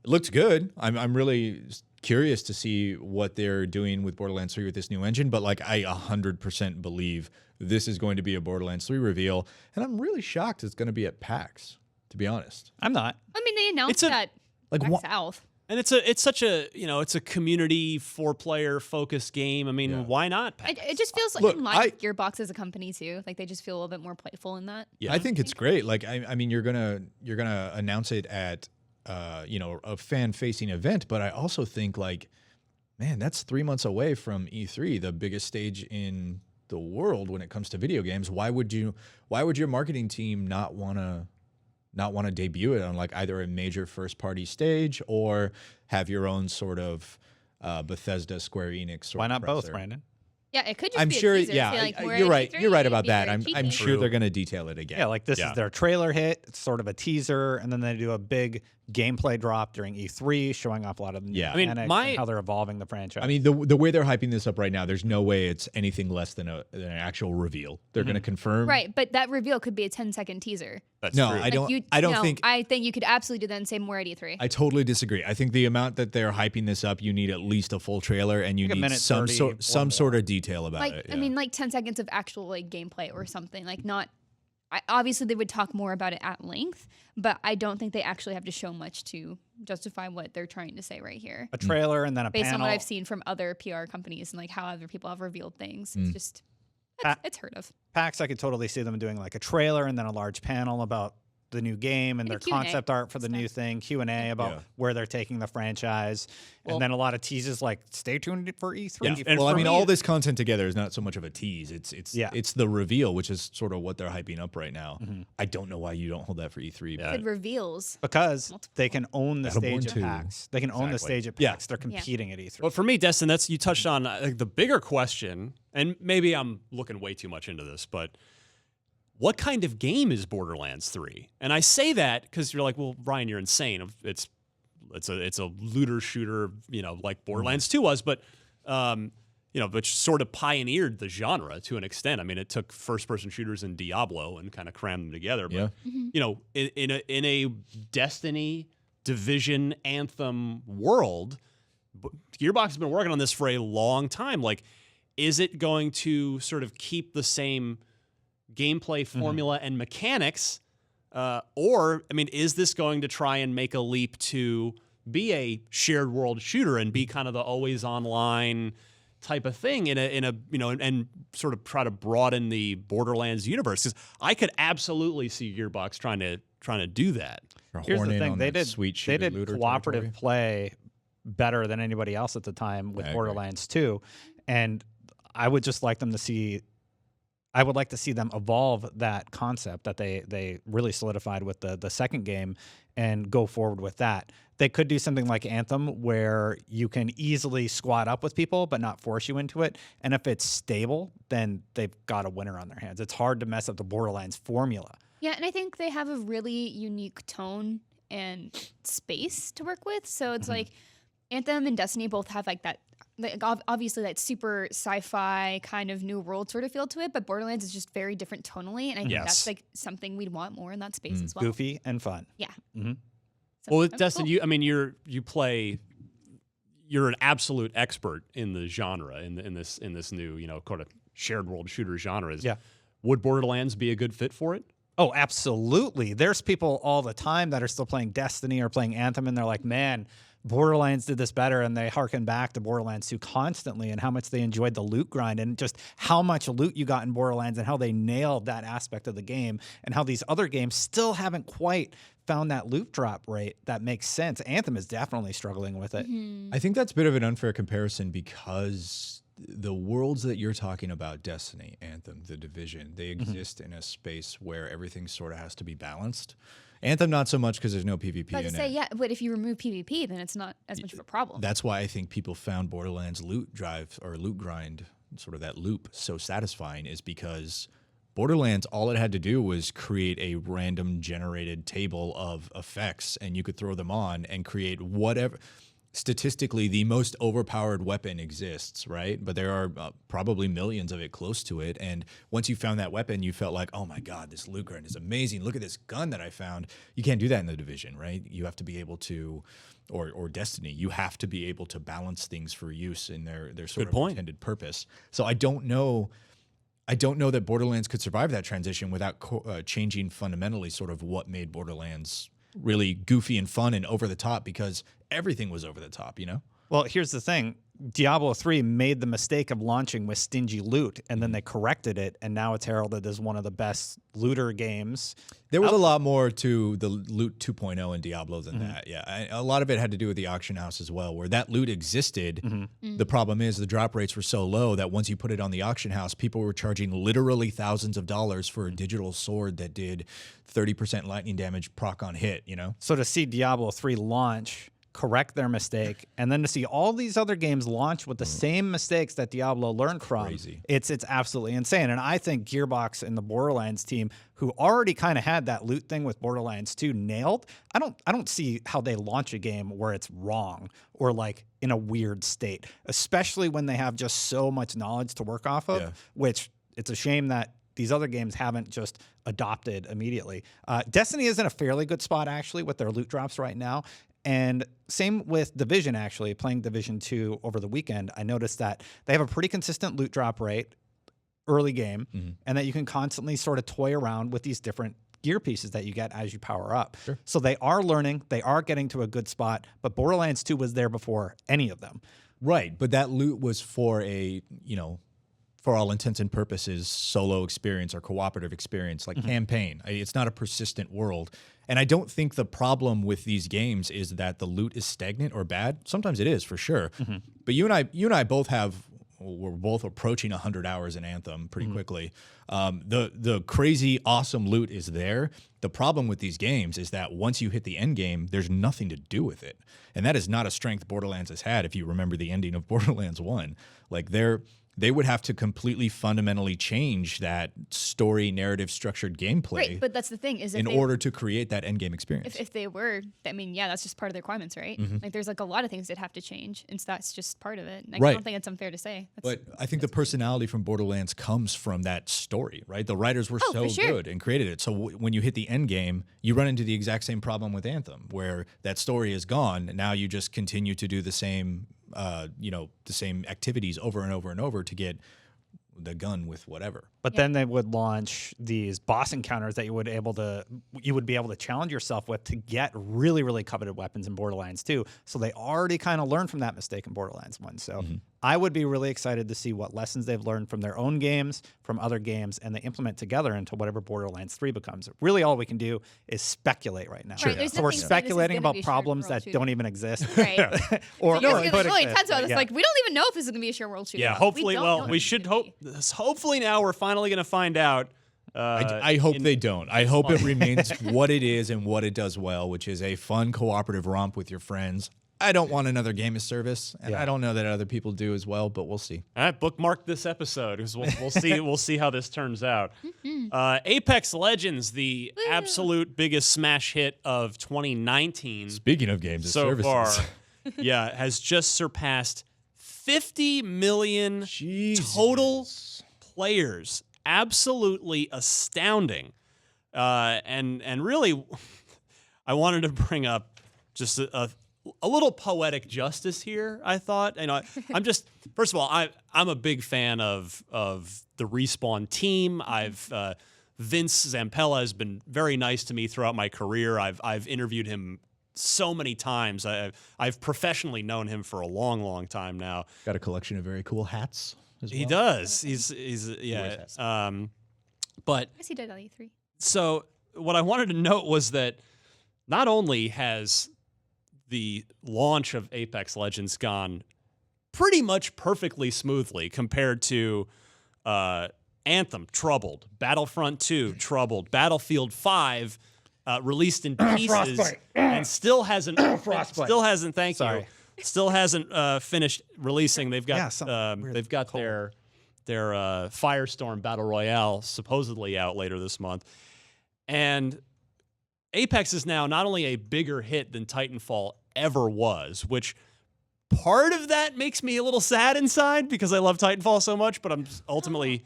Speaker 3: looked good. I'm really curious to see what they're doing with Borderlands 3 with this new engine, but like I 100% believe this is going to be a Borderlands 3 reveal, and I'm really shocked it's going to be at PAX, to be honest.
Speaker 2: I'm not.
Speaker 4: I mean, they announced
Speaker 1: It's a-
Speaker 4: that
Speaker 3: like
Speaker 4: back
Speaker 3: what-
Speaker 4: south.
Speaker 1: And it's such a it's a community 4-player focused game. I mean, why not?
Speaker 4: It just feels like in line with Gearbox as a company too. Like they just feel a little bit more playful in that.
Speaker 3: Yeah, I think it's great. Like I mean, you're gonna announce it at a fan facing event, but I also think like, man, that's 3 months away from E3, the biggest stage in the world when it comes to video games. Why would your marketing team not want to debut it on like either a major first party stage or have your own sort of Bethesda Square Enix sort
Speaker 2: Why
Speaker 3: of
Speaker 2: not both,
Speaker 3: presser?
Speaker 2: Brandon?
Speaker 4: Yeah, it could just
Speaker 3: I'm
Speaker 4: be
Speaker 3: sure.
Speaker 4: a teaser.
Speaker 3: Yeah,
Speaker 4: Say, like, we're
Speaker 3: you're
Speaker 4: at
Speaker 3: right.
Speaker 4: E3,
Speaker 3: You're right
Speaker 4: it'd
Speaker 3: about
Speaker 4: be
Speaker 3: that.
Speaker 4: very
Speaker 3: I'm
Speaker 4: cheeky.
Speaker 3: sure they're going to detail it again.
Speaker 2: Yeah, like this is their trailer hit. It's sort of a teaser, and then they do a big gameplay drop during E3, showing off a lot of the new
Speaker 3: Yeah.
Speaker 1: I mean,
Speaker 2: mechanics and how they're evolving the franchise.
Speaker 3: I mean, the way they're hyping this up right now, there's no way it's anything less than an actual reveal. They're going to confirm.
Speaker 4: Right, but that reveal could be a 10-second teaser.
Speaker 1: That's
Speaker 3: No,
Speaker 1: true.
Speaker 3: I don't.
Speaker 4: You-
Speaker 3: I don't
Speaker 4: no,
Speaker 3: think.
Speaker 4: I think you could absolutely do that and say more at E3.
Speaker 3: I totally disagree. I think the amount that they're hyping this up, you need at least a full trailer, and you
Speaker 2: Like a
Speaker 3: need
Speaker 2: minute
Speaker 3: some
Speaker 2: 30
Speaker 3: sort
Speaker 2: or
Speaker 3: some
Speaker 2: more.
Speaker 3: sort of detail about
Speaker 4: Like
Speaker 3: it.
Speaker 4: I mean, like 10 seconds of actual like gameplay or something. Like not. Obviously, they would talk more about it at length, but I don't think they actually have to show much to justify what they're trying to say right here.
Speaker 2: a trailer and then a
Speaker 4: Based
Speaker 2: panel.
Speaker 4: on what I've seen from other PR companies and like how other people have revealed things,
Speaker 3: Mm.
Speaker 4: it's just it's heard of.
Speaker 2: PAX, I could totally see them doing like a trailer and then a large panel about the new game and
Speaker 4: Like a
Speaker 2: their
Speaker 4: Q&A.
Speaker 2: concept art for the new thing, Q&A about
Speaker 3: Yeah.
Speaker 2: where they're taking the franchise,
Speaker 1: Well-
Speaker 2: and then a lot of teases like stay tuned for E3.
Speaker 1: Yeah, and
Speaker 3: well, I
Speaker 1: for
Speaker 3: mean,
Speaker 1: me,
Speaker 3: all this content together is not so much of a tease. It's
Speaker 2: Yeah.
Speaker 3: it's the reveal, which is sort of what they're hyping up right now.
Speaker 2: Mhm.
Speaker 3: I don't know why you don't hold that for E3.
Speaker 1: Yeah.
Speaker 3: But
Speaker 4: It reveals.
Speaker 2: Because
Speaker 4: Multiple.
Speaker 2: they can own the
Speaker 3: Battleborn
Speaker 2: stage at
Speaker 3: 2.
Speaker 2: PAX. They can own the
Speaker 3: Exactly.
Speaker 2: stage at
Speaker 3: Yeah.
Speaker 2: PAX. They're competing at E3.
Speaker 1: Well, for me, Destin, that's you touched on like, the bigger question, and maybe I'm looking way too much into this, but what kind of game is Borderlands 3? And I say that because you're like, well, Ryan, you're insane. It's a looter shooter, like Borderlands 2 was, but which sort of pioneered the genre to an extent. I mean, it took first-person shooters and Diablo and kind of crammed them together. But
Speaker 3: Yeah.
Speaker 1: in a Destiny, Division, Anthem world, Gearbox has been working on this for a long time. Like, is it going to sort of keep the same gameplay formula and mechanics, or I mean, is this going to try and make a leap to be a shared world shooter and be kind of the always online type of thing in a and sort of try to broaden the Borderlands universe? Because I could absolutely see Gearbox trying to do that.
Speaker 2: Here's the thing: they did
Speaker 3: sweet
Speaker 2: they
Speaker 3: shooter
Speaker 2: did
Speaker 3: looter
Speaker 2: cooperative
Speaker 3: territory.
Speaker 2: play better than anybody else at the time with
Speaker 3: I agree.
Speaker 2: Borderlands 2, and I would just like them to see. I would like to see them evolve that concept that they really solidified with the second game and go forward with that. They could do something like Anthem where you can easily squad up with people but not force you into it. And if it's stable, then they've got a winner on their hands. It's hard to mess up the Borderlands formula.
Speaker 4: Yeah, and I think they have a really unique tone and space to work with. So it's like Anthem and Destiny both have like that, like obviously that super sci-fi kind of new world sort of feel to it, but Borderlands is just very different tonally, and I think
Speaker 1: Yes.
Speaker 4: that's like something we'd want more in that space as well.
Speaker 2: Goofy and fun.
Speaker 4: Yeah.
Speaker 2: Mhm.
Speaker 4: So,
Speaker 1: Well,
Speaker 4: oh,
Speaker 1: Destin,
Speaker 4: cool.
Speaker 1: you're an absolute expert in the genre in this new kind of shared world shooter genres.
Speaker 2: Yeah.
Speaker 1: Would Borderlands be a good fit for it?
Speaker 2: Oh, absolutely. There's people all the time that are still playing Destiny or playing Anthem, and they're like, man, Borderlands did this better, and they harken back to Borderlands 2 constantly and how much they enjoyed the loot grind and just how much loot you got in Borderlands and how they nailed that aspect of the game and how these other games still haven't quite found that loot drop rate that makes sense. Anthem is definitely struggling with it.
Speaker 3: I think that's a bit of an unfair comparison because the worlds that you're talking about, Destiny, Anthem, The Division, they exist in a space where everything sort of has to be balanced. Anthem, not so much because there's no PvP
Speaker 4: I
Speaker 3: in
Speaker 4: was to say,
Speaker 3: it.
Speaker 4: yeah, but if you remove PvP, then it's not as much of a problem.
Speaker 3: That's why I think people found Borderlands loot drive or loot grind, sort of that loop, so satisfying, is because Borderlands, all it had to do was create a random generated table of effects, and you could throw them on and create whatever. Statistically, the most overpowered weapon exists, right? But there are probably millions of it close to it. And once you found that weapon, you felt like, oh my God, this loot grind is amazing. Look at this gun that I found. You can't do that in The Division, right? You have to be able to, or Destiny, you have to be able to balance things for use in their sort of intended purpose. So I don't know that Borderlands could survive that transition without changing fundamentally sort of what made Borderlands really goofy and fun and over the top because everything was over the top, you know?
Speaker 2: Well, here's the thing. Diablo 3 made the mistake of launching with stingy loot, and then they corrected it, and now it's heralded as one of the best looter games.
Speaker 3: There was a lot more to the loot 2.0 in Diablo than that. Yeah, a lot of it had to do with the auction house as well, where that loot existed. The problem is the drop rates were so low that once you put it on the auction house, people were charging literally thousands of dollars for a digital sword that did 30% lightning damage proc on hit, you know?
Speaker 2: So to see Diablo 3 launch, correct their mistake, and then to see all these other games launch with the same mistakes that Diablo learned from,
Speaker 3: Crazy.
Speaker 2: it's absolutely insane. And I think Gearbox and the Borderlands team, who already kind of had that loot thing with Borderlands 2 nailed, I don't see how they launch a game where it's wrong or like in a weird state, especially when they have just so much knowledge to work off of, which it's a shame that these other games haven't just adopted immediately. Destiny is in a fairly good spot, actually, with their loot drops right now. And same with Division, actually. Playing Division 2 over the weekend, I noticed that they have a pretty consistent loot drop rate early game, and that you can constantly sort of toy around with these different gear pieces that you get as you power up. So they are learning, they are getting to a good spot, but Borderlands 2 was there before any of them.
Speaker 3: Right, but that loot was for a, you know, for all intents and purposes, solo experience or cooperative experience, like campaign. It's not a persistent world. And I don't think the problem with these games is that the loot is stagnant or bad. Sometimes it is, for sure. But you and I both have, we're both approaching 100 hours in Anthem pretty quickly. The crazy, awesome loot is there. The problem with these games is that once you hit the end game, there's nothing to do with it. And that is not a strength Borderlands has had, if you remember the ending of Borderlands 1. Like, they would have to completely fundamentally change that story, narrative, structured gameplay.
Speaker 4: Right, but that's the thing is
Speaker 3: in order to create that endgame experience.
Speaker 4: If they were, I mean, yeah, that's just part of the requirements, right? Like, there's like a lot of things that have to change, and so that's just part of it. Like, I don't think it's unfair to say.
Speaker 3: But I think the personality from Borderlands comes from that story, right? The writers were so good and created it. So when you hit the end game, you run into the exact same problem with Anthem, where that story is gone. And now you just continue to do the same the same activities over and over and over to get the gun with whatever.
Speaker 2: But then they would launch these boss encounters that you would be able to challenge yourself with to get really, really coveted weapons in Borderlands 2. So they already kind of learned from that mistake in Borderlands 1. So I would be really excited to see what lessons they've learned from their own games, from other games, and they implement together into whatever Borderlands 3 becomes. Really, all we can do is speculate right now.
Speaker 4: Right,
Speaker 2: so we're speculating about problems that don't even exist.
Speaker 4: Right.
Speaker 2: or
Speaker 4: it's really intense about this. Like, we don't even know if this is going to be a shared world shooter.
Speaker 1: Yeah, hopefully, we should hope. Hopefully now we're finally going to find out.
Speaker 3: I hope they don't. I hope it remains what it is and what it does well, which is a fun cooperative romp with your friends. I don't want another game as service, and I don't know that other people do as well, but we'll see.
Speaker 1: All right, bookmark this episode because we'll see. We'll see how this turns out. Apex Legends, the absolute biggest smash hit of 2019.
Speaker 3: Speaking of games as
Speaker 1: so
Speaker 3: services,
Speaker 1: far, has just surpassed 50 million total players. Absolutely astounding. And really, I wanted to bring up just a little poetic justice here, I thought. And I'm just, first of all, I'm a big fan of the Respawn team. Vince Zampella has been very nice to me throughout my career. I've interviewed him so many times. I've professionally known him for a long, long time now.
Speaker 3: Got a collection of very cool hats as well.
Speaker 1: He does. He's yeah. But
Speaker 4: I guess he did on E3.
Speaker 1: So what I wanted to note was that not only has the launch of Apex Legends gone pretty much perfectly smoothly compared to Anthem, troubled, Battlefront 2, troubled, Battlefield 5, released in pieces, and still hasn't. Still hasn't. Thank you. Still hasn't finished releasing. They've got their Firestorm Battle Royale supposedly out later this month, and Apex is now not only a bigger hit than Titanfall ever was, which part of that makes me a little sad inside because I love Titanfall so much, but I'm ultimately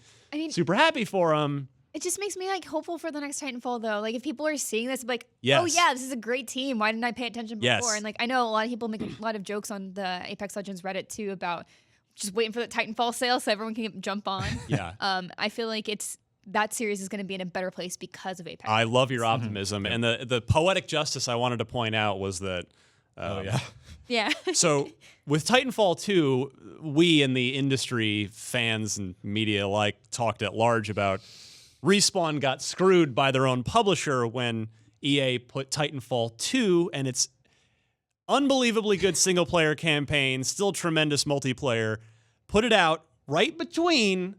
Speaker 1: super happy for them.
Speaker 4: It just makes me like hopeful for the next Titanfall though. Like if people are seeing this, like,
Speaker 1: yes.
Speaker 4: Oh yeah, this is a great team. Why didn't I pay attention before?
Speaker 1: Yes.
Speaker 4: And like I know a lot of people make a lot of jokes on the Apex Legends Reddit too about just waiting for the Titanfall sale so everyone can jump on.
Speaker 1: Yeah.
Speaker 4: I feel like it's that series is going to be in a better place because of Apex.
Speaker 1: I love your optimism. And the poetic justice I wanted to point out was that.
Speaker 4: Yeah.
Speaker 1: So with Titanfall 2, we in the industry, fans and media alike, talked at large about Respawn got screwed by their own publisher when EA put Titanfall 2 and its unbelievably good single-player campaign, still tremendous multiplayer, put it out right between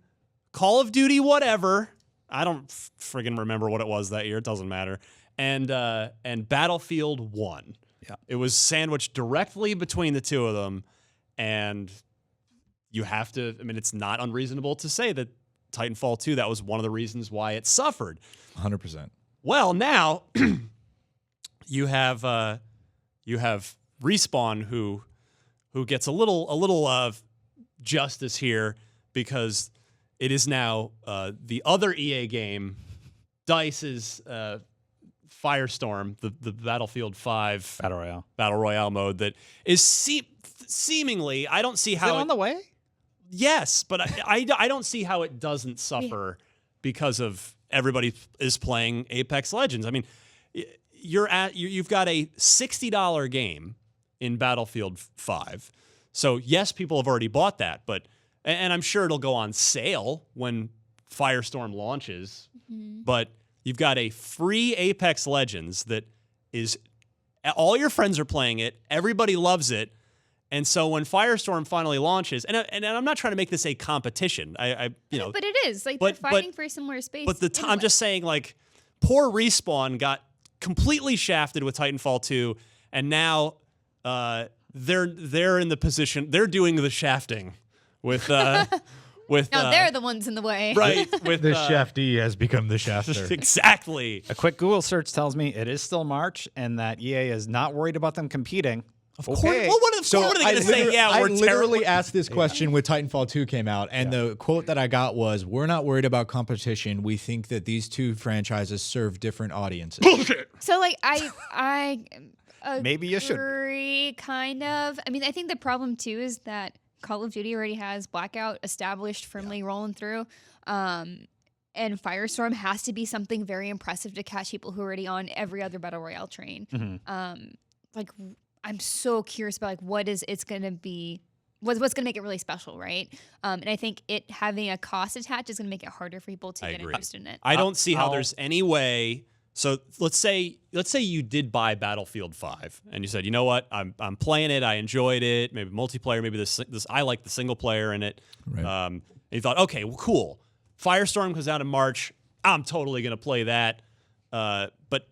Speaker 1: Call of Duty whatever, I don't friggin' remember what it was that year, it doesn't matter, and Battlefield 1.
Speaker 2: Yeah.
Speaker 1: It was sandwiched directly between the two of them, and you have to, I mean, it's not unreasonable to say that Titanfall 2, that was one of the reasons why it suffered.
Speaker 3: 100%.
Speaker 1: Well, now you have Respawn who gets a little justice here because it is now the other EA game, DICE's Firestorm, the Battlefield 5 Battle Royale mode that is seemingly, I don't see how
Speaker 2: Is it on the way?
Speaker 1: Yes, but I don't see how it doesn't suffer because of everybody is playing Apex Legends. I mean, you've got a $60 game in Battlefield 5. So yes, people have already bought that, and I'm sure it'll go on sale when Firestorm launches. But you've got a free Apex Legends that is all your friends are playing it, everybody loves it. And so when Firestorm finally launches, and I'm not trying to make this a competition, but
Speaker 4: it is like they're fighting for a similar space.
Speaker 1: But I'm just saying, like, poor Respawn got completely shafted with Titanfall 2, and now they're in the position, they're doing the shafting with now
Speaker 4: they're the ones in the way,
Speaker 1: right? With
Speaker 3: The shaftee has become the shafter.
Speaker 1: Exactly.
Speaker 2: A quick Google search tells me it is still March and that EA is not worried about them competing.
Speaker 1: Of course. Well, what are they going to say? Yeah,
Speaker 3: I
Speaker 1: we're
Speaker 3: literally
Speaker 1: terrible.
Speaker 3: asked this question when Titanfall 2 came out, and the quote that I got was, "We're not worried about competition. We think that these two franchises serve different audiences."
Speaker 4: So like I
Speaker 2: Maybe you should.
Speaker 4: agree, kind of. I mean, I think the problem too is that Call of Duty already has Blackout established, firmly rolling through. And Firestorm has to be something very impressive to catch people who are already on every other Battle Royale train. Like, I'm so curious about like what is it's going to be, what's going to make it really special, right? And I think it having a cost attached is going to make it harder for people to get interested in it.
Speaker 1: I don't see how there's any way. So let's say you did buy Battlefield 5 and you said, you know what, I'm playing it, I enjoyed it, maybe multiplayer, maybe this I like the single player in it.
Speaker 3: Right.
Speaker 1: And you thought, okay, well, cool. Firestorm comes out in March, I'm totally gonna play that. But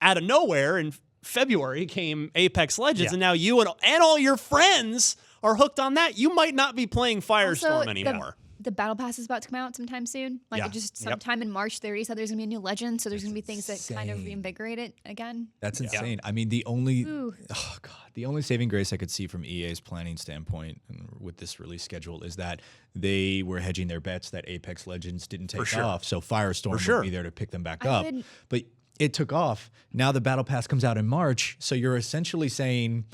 Speaker 1: out of nowhere in February came Apex Legends, and now you and all your friends are hooked on that. You might not be playing Firestorm anymore.
Speaker 4: The Battle Pass is about to come out sometime soon. Like just sometime in March, they already said there's going to be a new legend. So there's going to be things that kind of reinvigorate it again.
Speaker 3: That's insane. I mean, the only saving grace I could see from EA's planning standpoint and with this release schedule is that they were hedging their bets that Apex Legends didn't take off. So Firestorm would be there to pick them back up. But it took off. Now the Battle Pass comes out in March. So you're essentially saying,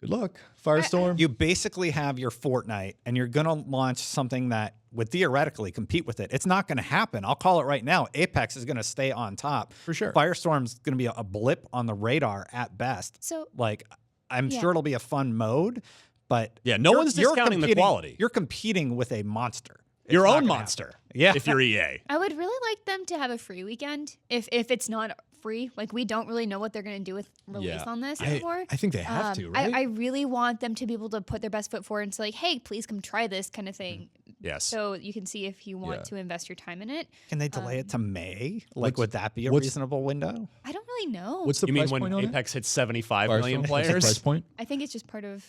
Speaker 3: good luck, Firestorm.
Speaker 2: You basically have your Fortnite, and you're going to launch something that would theoretically compete with it. It's not going to happen. I'll call it right now. Apex is going to stay on top.
Speaker 3: For sure.
Speaker 2: Firestorm's going to be a blip on the radar at best.
Speaker 4: So,
Speaker 2: like, I'm sure it'll be a fun mode, but
Speaker 1: no one's discounting the quality.
Speaker 2: You're competing with a monster.
Speaker 1: Your own monster.
Speaker 2: Yeah.
Speaker 1: If you're EA.
Speaker 4: I would really like them to have a free weekend. If it's not free, like we don't really know what they're going to do with release on this anymore.
Speaker 3: I think they have to, right?
Speaker 4: I really want them to be able to put their best foot forward and say like, hey, please come try this kind of thing.
Speaker 1: Yes.
Speaker 4: So you can see if you want to invest your time in it.
Speaker 2: Can they delay it to May? Like, would that be a reasonable window?
Speaker 4: I don't really know.
Speaker 3: What's the
Speaker 1: You
Speaker 3: price
Speaker 1: mean
Speaker 3: point
Speaker 1: when
Speaker 3: on
Speaker 1: Apex hits 75
Speaker 3: it?
Speaker 1: million
Speaker 3: What's
Speaker 1: players?
Speaker 3: the price point?
Speaker 4: I think it's just part of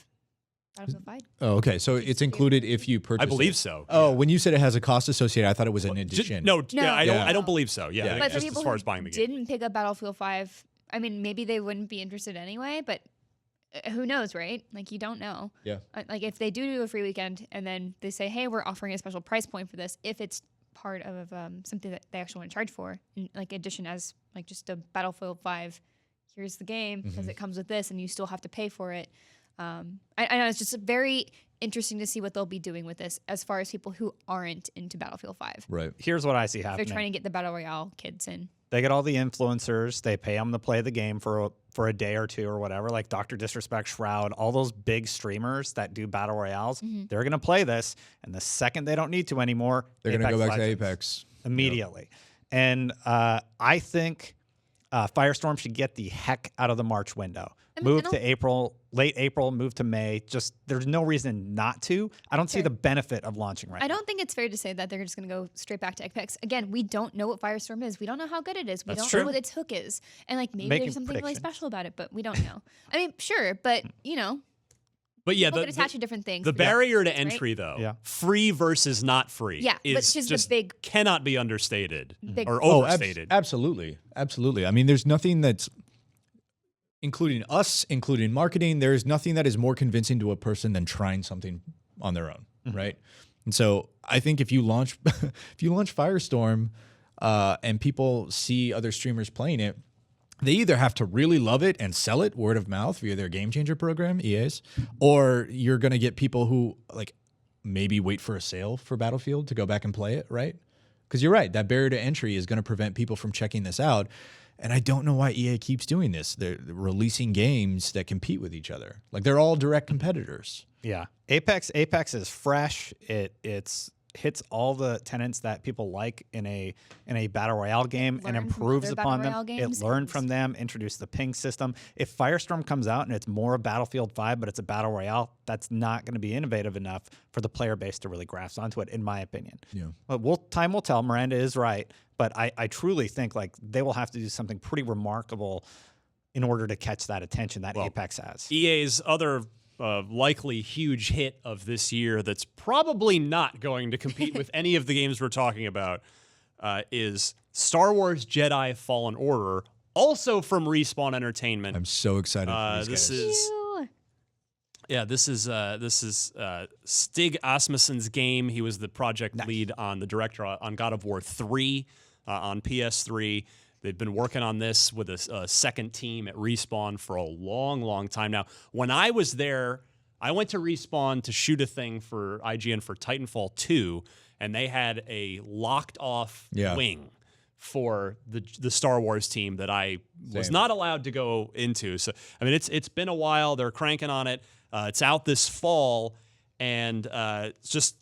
Speaker 4: Battlefield 5.
Speaker 3: Oh, okay. So it's included if you purchase.
Speaker 1: I believe
Speaker 3: it.
Speaker 1: so.
Speaker 3: Oh, when you said it has a cost associated, I thought it was an addition.
Speaker 1: I don't believe so. Yeah,
Speaker 4: But for
Speaker 1: just
Speaker 4: people
Speaker 1: as far
Speaker 4: who
Speaker 1: as buying the game.
Speaker 4: didn't pick up Battlefield 5, I mean, maybe they wouldn't be interested anyway, but who knows, right? Like, you don't know.
Speaker 3: Yeah.
Speaker 4: Like, if they do a free weekend and then they say, hey, we're offering a special price point for this, if it's part of something that they actually want to charge for, like addition as like just a Battlefield 5, here's the game because it comes with this and you still have to pay for it. I know it's just interesting to see what they'll be doing with this as far as people who aren't into Battlefield 5.
Speaker 3: Right.
Speaker 2: Here's what I see
Speaker 4: They're
Speaker 2: happening.
Speaker 4: trying to get the Battle Royale kids in.
Speaker 2: They get all the influencers. They pay them to play the game for a day or two or whatever, like Dr. Disrespect, Shroud, all those big streamers that do battle royales. They're going to play this, and the second they don't need to anymore,
Speaker 3: They're going to go back to
Speaker 2: Legends
Speaker 3: Apex
Speaker 2: immediately. Yep. And I think Firestorm should get the heck out of the March window. Move to April, late April, move to May. Just there's no reason not to. I don't see the benefit of launching right now.
Speaker 4: I don't think it's fair to say that they're just going to go straight back to Apex. Again, we don't know what Firestorm is. We don't know how good it is. We don't know what its hook is. And like maybe there's something really special about it, but we don't know. I mean, sure, but you know.
Speaker 1: But yeah,
Speaker 4: people get attached to different things.
Speaker 1: The barrier to entry, though, free versus not free,
Speaker 4: is just the big
Speaker 1: cannot be understated or
Speaker 3: Oh,
Speaker 1: overstated.
Speaker 3: absolutely. I mean, there's nothing that's, including us, including marketing, there's nothing that is more convincing to a person than trying something on their own, right? And so I think if you launch Firestorm and people see other streamers playing it, they either have to really love it and sell it word of mouth via their Game Changer program, EA's, or you're going to get people who like maybe wait for a sale for Battlefield to go back and play it, right? Because you're right, that barrier to entry is going to prevent people from checking this out. And I don't know why EA keeps doing this. They're releasing games that compete with each other. Like they're all direct competitors.
Speaker 2: Yeah. Apex is fresh. It's hits all the tenets that people like in a battle royale game and improves upon them. It learned from them, introduced the ping system. If Firestorm comes out and it's more of Battlefield 5, but it's a battle royale, that's not going to be innovative enough for the player base to really grasp onto it, in my opinion.
Speaker 3: Yeah.
Speaker 2: But time will tell. Miranda is right. But I truly think like they will have to do something pretty remarkable in order to catch that attention that Apex has.
Speaker 1: EA's other likely huge hit of this year that's probably not going to compete with any of the games we're talking about is Star Wars Jedi Fallen Order, also from Respawn Entertainment.
Speaker 3: I'm so excited for these guys.
Speaker 1: This is Stig Asmussen's game. He was the project lead on the director on God of War 3 on PS3. They've been working on this with a second team at Respawn for a long, long time now. When I was there, I went to Respawn to shoot a thing for IGN for Titanfall 2, and they had a locked-off wing for the Star Wars team that I was not allowed to go into. So, I mean, it's been a while. They're cranking on it. It's out this fall, and it's just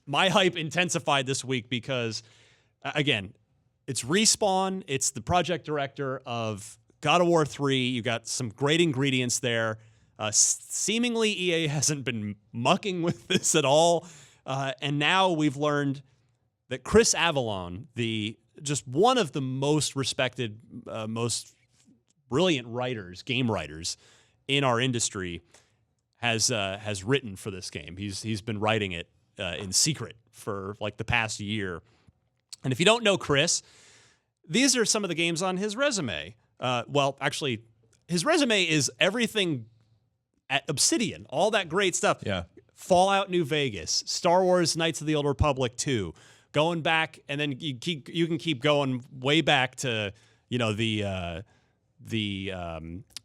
Speaker 1: my hype intensified this week because, again, it's Respawn. It's the project director of God of War 3. You got some great ingredients there. Seemingly, EA hasn't been mucking with this at all. And now we've learned that Chris Avallone, just one of the most respected, most brilliant game writers in our industry, has written for this game. He's been writing it in secret for like the past year. And if you don't know Chris, these are some of the games on his resume. Well, actually, his resume is everything at Obsidian, all that great stuff.
Speaker 3: Yeah.
Speaker 1: Fallout New Vegas, Star Wars Knights of the Old Republic 2, going back, and then you can keep going way back to, the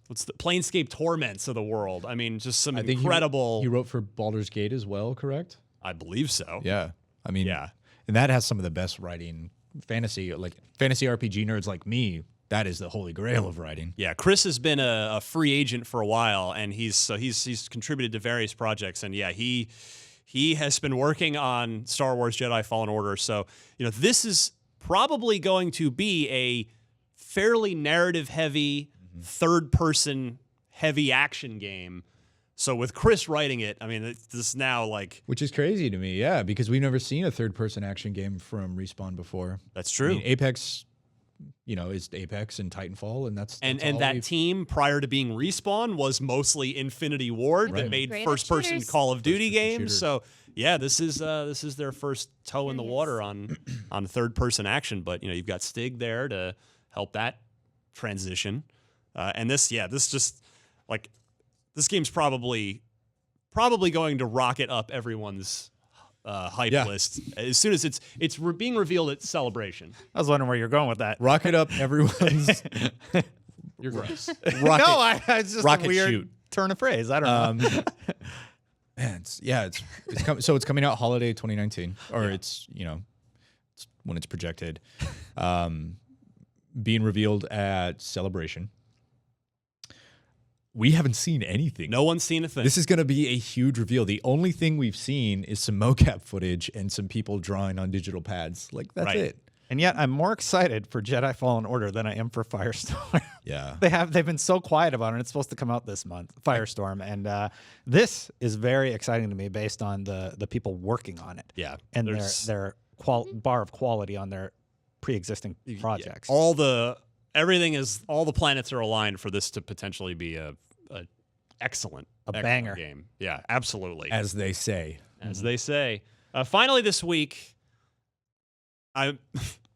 Speaker 1: what's the Planescape Torments of the world. I mean, just some incredible.
Speaker 3: He wrote for Baldur's Gate as well, correct?
Speaker 1: I believe so.
Speaker 3: Yeah. I mean, and that has some of the best writing fantasy RPG nerds like me. That is the holy grail of writing. Yeah,
Speaker 1: Chris has been a free agent for a while, and he's contributed to various projects, and he has been working on Star Wars Jedi Fallen Order. So this is probably going to be a fairly narrative heavy, third person heavy action game. So with Chris writing it, I mean, this now
Speaker 3: which is crazy to me, yeah, because we've never seen a third-person action game from Respawn before.
Speaker 1: That's true.
Speaker 3: I mean, Apex, is Apex and Titanfall, and that's
Speaker 1: and that team prior to being Respawn was mostly Infinity Ward that made first-person Call of Duty games. So yeah, this is their first toe in the water on third-person action. But you've got Stig there to help that transition, and this just this game's probably going to rocket up everyone's hype list as soon as it's being revealed at Celebration.
Speaker 2: I was wondering where you're going with that.
Speaker 3: Rocket up everyone's.
Speaker 1: You're gross.
Speaker 3: Rocket,
Speaker 2: no, it's just
Speaker 3: rocket
Speaker 2: a weird
Speaker 3: shoot.
Speaker 2: turn of phrase. I don't know.
Speaker 3: Man, so it's coming out holiday 2019, or it's when it's projected, being revealed at Celebration. We haven't seen anything.
Speaker 1: No one's seen a thing.
Speaker 3: This is going to be a huge reveal. The only thing we've seen is some mocap footage and some people drawing on digital pads. Like, that's it.
Speaker 2: And yet I'm more excited for Jedi Fallen Order than I am for Firestorm.
Speaker 3: Yeah.
Speaker 2: They've been so quiet about it. It's supposed to come out this month, Firestorm. And this is very exciting to me based on the people working on it.
Speaker 1: Yeah.
Speaker 2: And their bar of quality on their pre-existing projects.
Speaker 1: Yeah. All the planets are aligned for this to potentially be a excellent
Speaker 2: banger
Speaker 1: game. Yeah, absolutely.
Speaker 3: As they say.
Speaker 1: They say. Finally this week,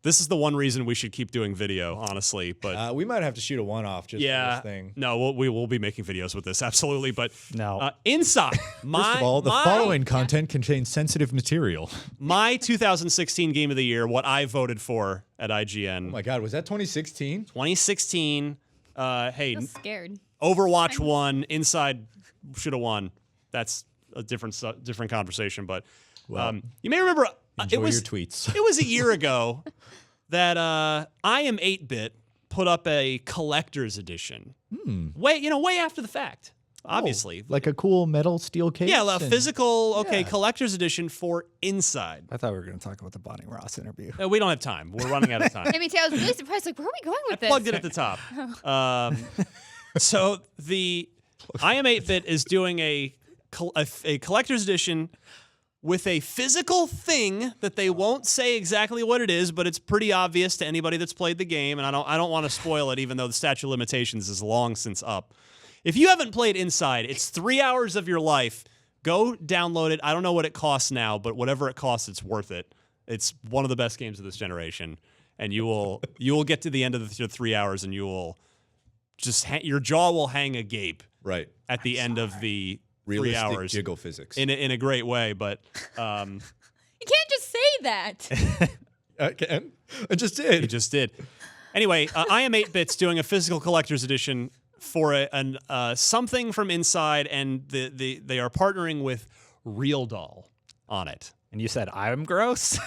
Speaker 1: this is the one reason we should keep doing video, honestly. But
Speaker 3: we might have to shoot a one-off just for this thing.
Speaker 1: No, we will be making videos with this, absolutely. But
Speaker 2: no.
Speaker 1: Inside,
Speaker 3: First of all, the following content contains sensitive material.
Speaker 1: My 2016 Game of the Year, what I voted for at IGN.
Speaker 3: Oh my God, was that 2016?
Speaker 1: 2016. Hey,
Speaker 4: I'm scared.
Speaker 1: Overwatch won. Inside should have won. That's a different conversation. But you may remember
Speaker 3: Enjoy your tweets.
Speaker 1: It was a year ago that I Am 8-Bit put up a collector's edition. Way after the fact. Obviously,
Speaker 3: like a cool metal steel case.
Speaker 1: Yeah, a physical collector's edition for Inside.
Speaker 2: I thought we were going to talk about the Bonnie Ross interview.
Speaker 1: We don't have time. We're running out of time.
Speaker 4: I mean, I was really surprised. Like, where are we going with this?
Speaker 1: Plugged it at the top. So the I Am 8-Bit is doing a collector's edition with a physical thing that they won't say exactly what it is, but it's pretty obvious to anybody that's played the game, and I don't want to spoil it, even though the statute of limitations is long since up. If you haven't played Inside, it's 3 hours of your life. Go download it. I don't know what it costs now, but whatever it costs, it's worth it. It's one of the best games of this generation, and you will get to the end of the 3 hours, and you will just your jaw will hang agape.
Speaker 3: Right
Speaker 1: at the end of the
Speaker 3: realistic
Speaker 1: 3 hours.
Speaker 3: Jiggle physics
Speaker 1: in a great way, but
Speaker 4: you can't just say that.
Speaker 3: I just did.
Speaker 1: You just did. Anyway, I Am 8-Bit's doing a physical collector's edition for something from Inside, and they are partnering with Real Doll on it.
Speaker 2: And you said I'm gross?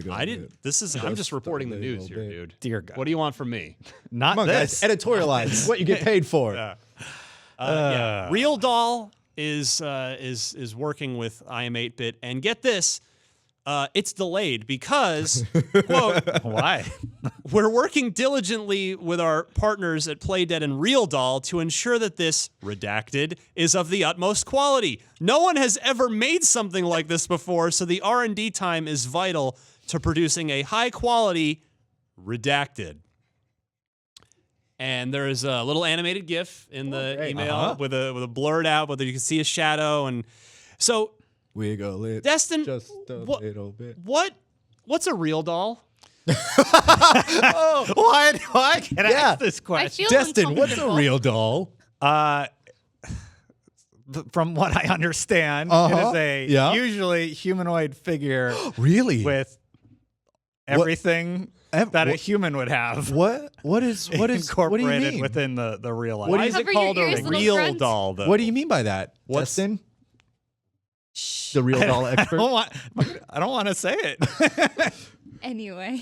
Speaker 1: I didn't. I'm just reporting the news here, dude.
Speaker 2: Dear God.
Speaker 1: What do you want from me?
Speaker 2: Not
Speaker 3: Come on,
Speaker 2: this.
Speaker 3: guys. Editorialize. What you get paid for.
Speaker 1: Yeah. Real Doll is working with I Am 8-Bit, and get this, it's delayed because, quote,
Speaker 2: why?
Speaker 1: We're working diligently with our partners at Playdead and Real Doll to ensure that this, redacted, is of the utmost quality. No one has ever made something like this before, so the R&D time is vital to producing a high-quality, redacted. And there is a little animated GIF in the email with a blurred out, but you can see a shadow, and so
Speaker 3: wiggle it,
Speaker 1: Destin,
Speaker 3: just a little bit.
Speaker 1: What's a Real Doll?
Speaker 2: Why can I ask this question?
Speaker 3: Destin, what's a Real Doll?
Speaker 2: From what I understand, it is a usually humanoid figure.
Speaker 3: Really?
Speaker 2: With everything that a human would have.
Speaker 3: What is
Speaker 2: incorporated
Speaker 3: what do you mean?
Speaker 2: within the real life?
Speaker 1: Why is it called
Speaker 4: your
Speaker 1: a
Speaker 4: ears, little
Speaker 1: Real
Speaker 4: friend?
Speaker 1: Doll, though?
Speaker 3: What do you mean by that, Destin? The Real Doll expert.
Speaker 2: I don't want to say it.
Speaker 4: Anyway.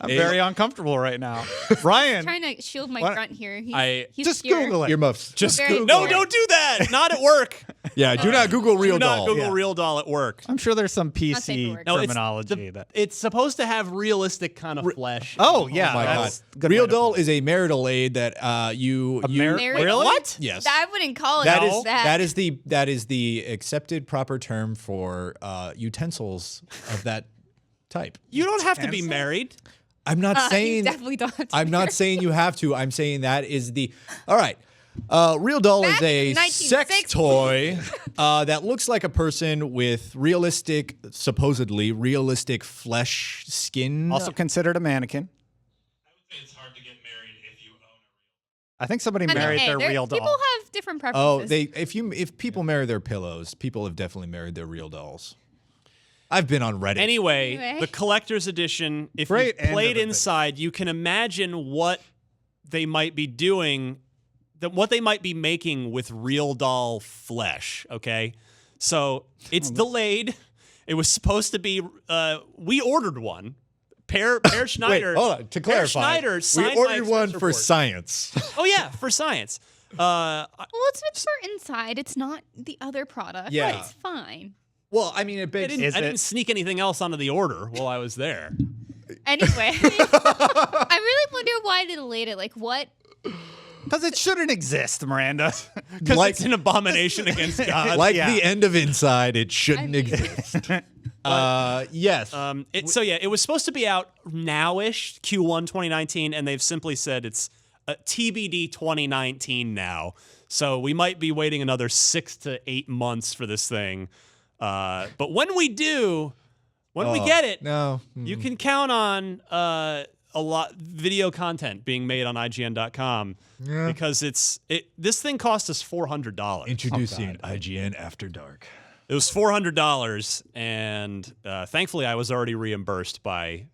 Speaker 2: I'm very uncomfortable right now. Ryan,
Speaker 4: Trying to shield my grunt here. He's
Speaker 2: just
Speaker 4: here.
Speaker 2: Google it.
Speaker 3: Earmuffs.
Speaker 1: Just
Speaker 4: Very
Speaker 1: no,
Speaker 4: weird.
Speaker 1: don't do that. Not at work.
Speaker 3: Yeah, do not Google Real
Speaker 1: Do not
Speaker 3: Doll.
Speaker 1: Google Real Doll at work.
Speaker 2: I'm sure there's some
Speaker 4: safe for
Speaker 2: PC
Speaker 4: work.
Speaker 1: No, it's
Speaker 2: terminology that.
Speaker 1: It's supposed to have realistic kind of flesh.
Speaker 2: Oh yeah,
Speaker 3: my
Speaker 2: that's
Speaker 3: God.
Speaker 2: good
Speaker 3: Real
Speaker 2: way to
Speaker 3: Doll
Speaker 2: put it.
Speaker 3: is a marital aid that you
Speaker 4: Married?
Speaker 2: Really?
Speaker 1: What?
Speaker 3: Yes.
Speaker 4: I wouldn't call it
Speaker 3: That
Speaker 4: that.
Speaker 3: is the accepted proper term for utensils of that type.
Speaker 1: You don't have to be
Speaker 2: Utensil?
Speaker 1: married.
Speaker 3: I'm not
Speaker 4: You
Speaker 3: saying
Speaker 4: definitely don't have to
Speaker 3: I'm
Speaker 4: be
Speaker 3: not
Speaker 4: married.
Speaker 3: saying you have to. I'm saying that is the all right. Real Doll
Speaker 4: Back
Speaker 3: is a
Speaker 4: in
Speaker 3: sex
Speaker 4: 1960.
Speaker 3: toy that looks like a person with supposedly realistic flesh skin.
Speaker 2: Also considered a mannequin.
Speaker 1: It's hard to get married if you own
Speaker 2: I think somebody
Speaker 4: I mean,
Speaker 2: married their
Speaker 4: there-
Speaker 2: real doll.
Speaker 4: People have different
Speaker 3: Oh,
Speaker 4: preferences.
Speaker 3: if people marry their pillows, people have definitely married their real dolls. I've been on Reddit.
Speaker 1: Anyway, the collector's edition, if
Speaker 2: Great
Speaker 1: you
Speaker 2: end
Speaker 1: played
Speaker 2: of it.
Speaker 1: Inside, you can imagine what they might be doing, what they might be making with Real Doll flesh, okay? So it's delayed. It was supposed to be. We ordered one. Per Schneider.
Speaker 3: Wait, hold on. To clarify,
Speaker 1: Schneider
Speaker 3: we
Speaker 1: signed my
Speaker 3: ordered one
Speaker 1: expense
Speaker 3: for
Speaker 1: report.
Speaker 3: science.
Speaker 1: Oh yeah, for science.
Speaker 4: Well, it's for inside. It's not the other product.
Speaker 3: Yeah.
Speaker 4: It's fine.
Speaker 3: Well, I mean, it
Speaker 1: I
Speaker 3: begs.
Speaker 1: didn't sneak anything else onto the order while I was there.
Speaker 4: Anyway, I really wonder why they delayed it. Like, what?
Speaker 2: Because it shouldn't exist, Miranda.
Speaker 1: Because
Speaker 3: Like-
Speaker 1: it's an abomination against God.
Speaker 3: Like
Speaker 2: Yeah.
Speaker 3: the end of Inside, it shouldn't exist. Yes.
Speaker 1: It was supposed to be out now-ish, Q1 2019, and they've simply said it's TBD 2019 now. So we might be waiting another 6 to 8 months for this thing. But when we do, when we get it,
Speaker 3: No.
Speaker 1: you can count on a lot video content being made on IGN.com because this thing cost us $400.
Speaker 3: Introducing IGN After Dark.
Speaker 1: It was $400, and thankfully I was already reimbursed by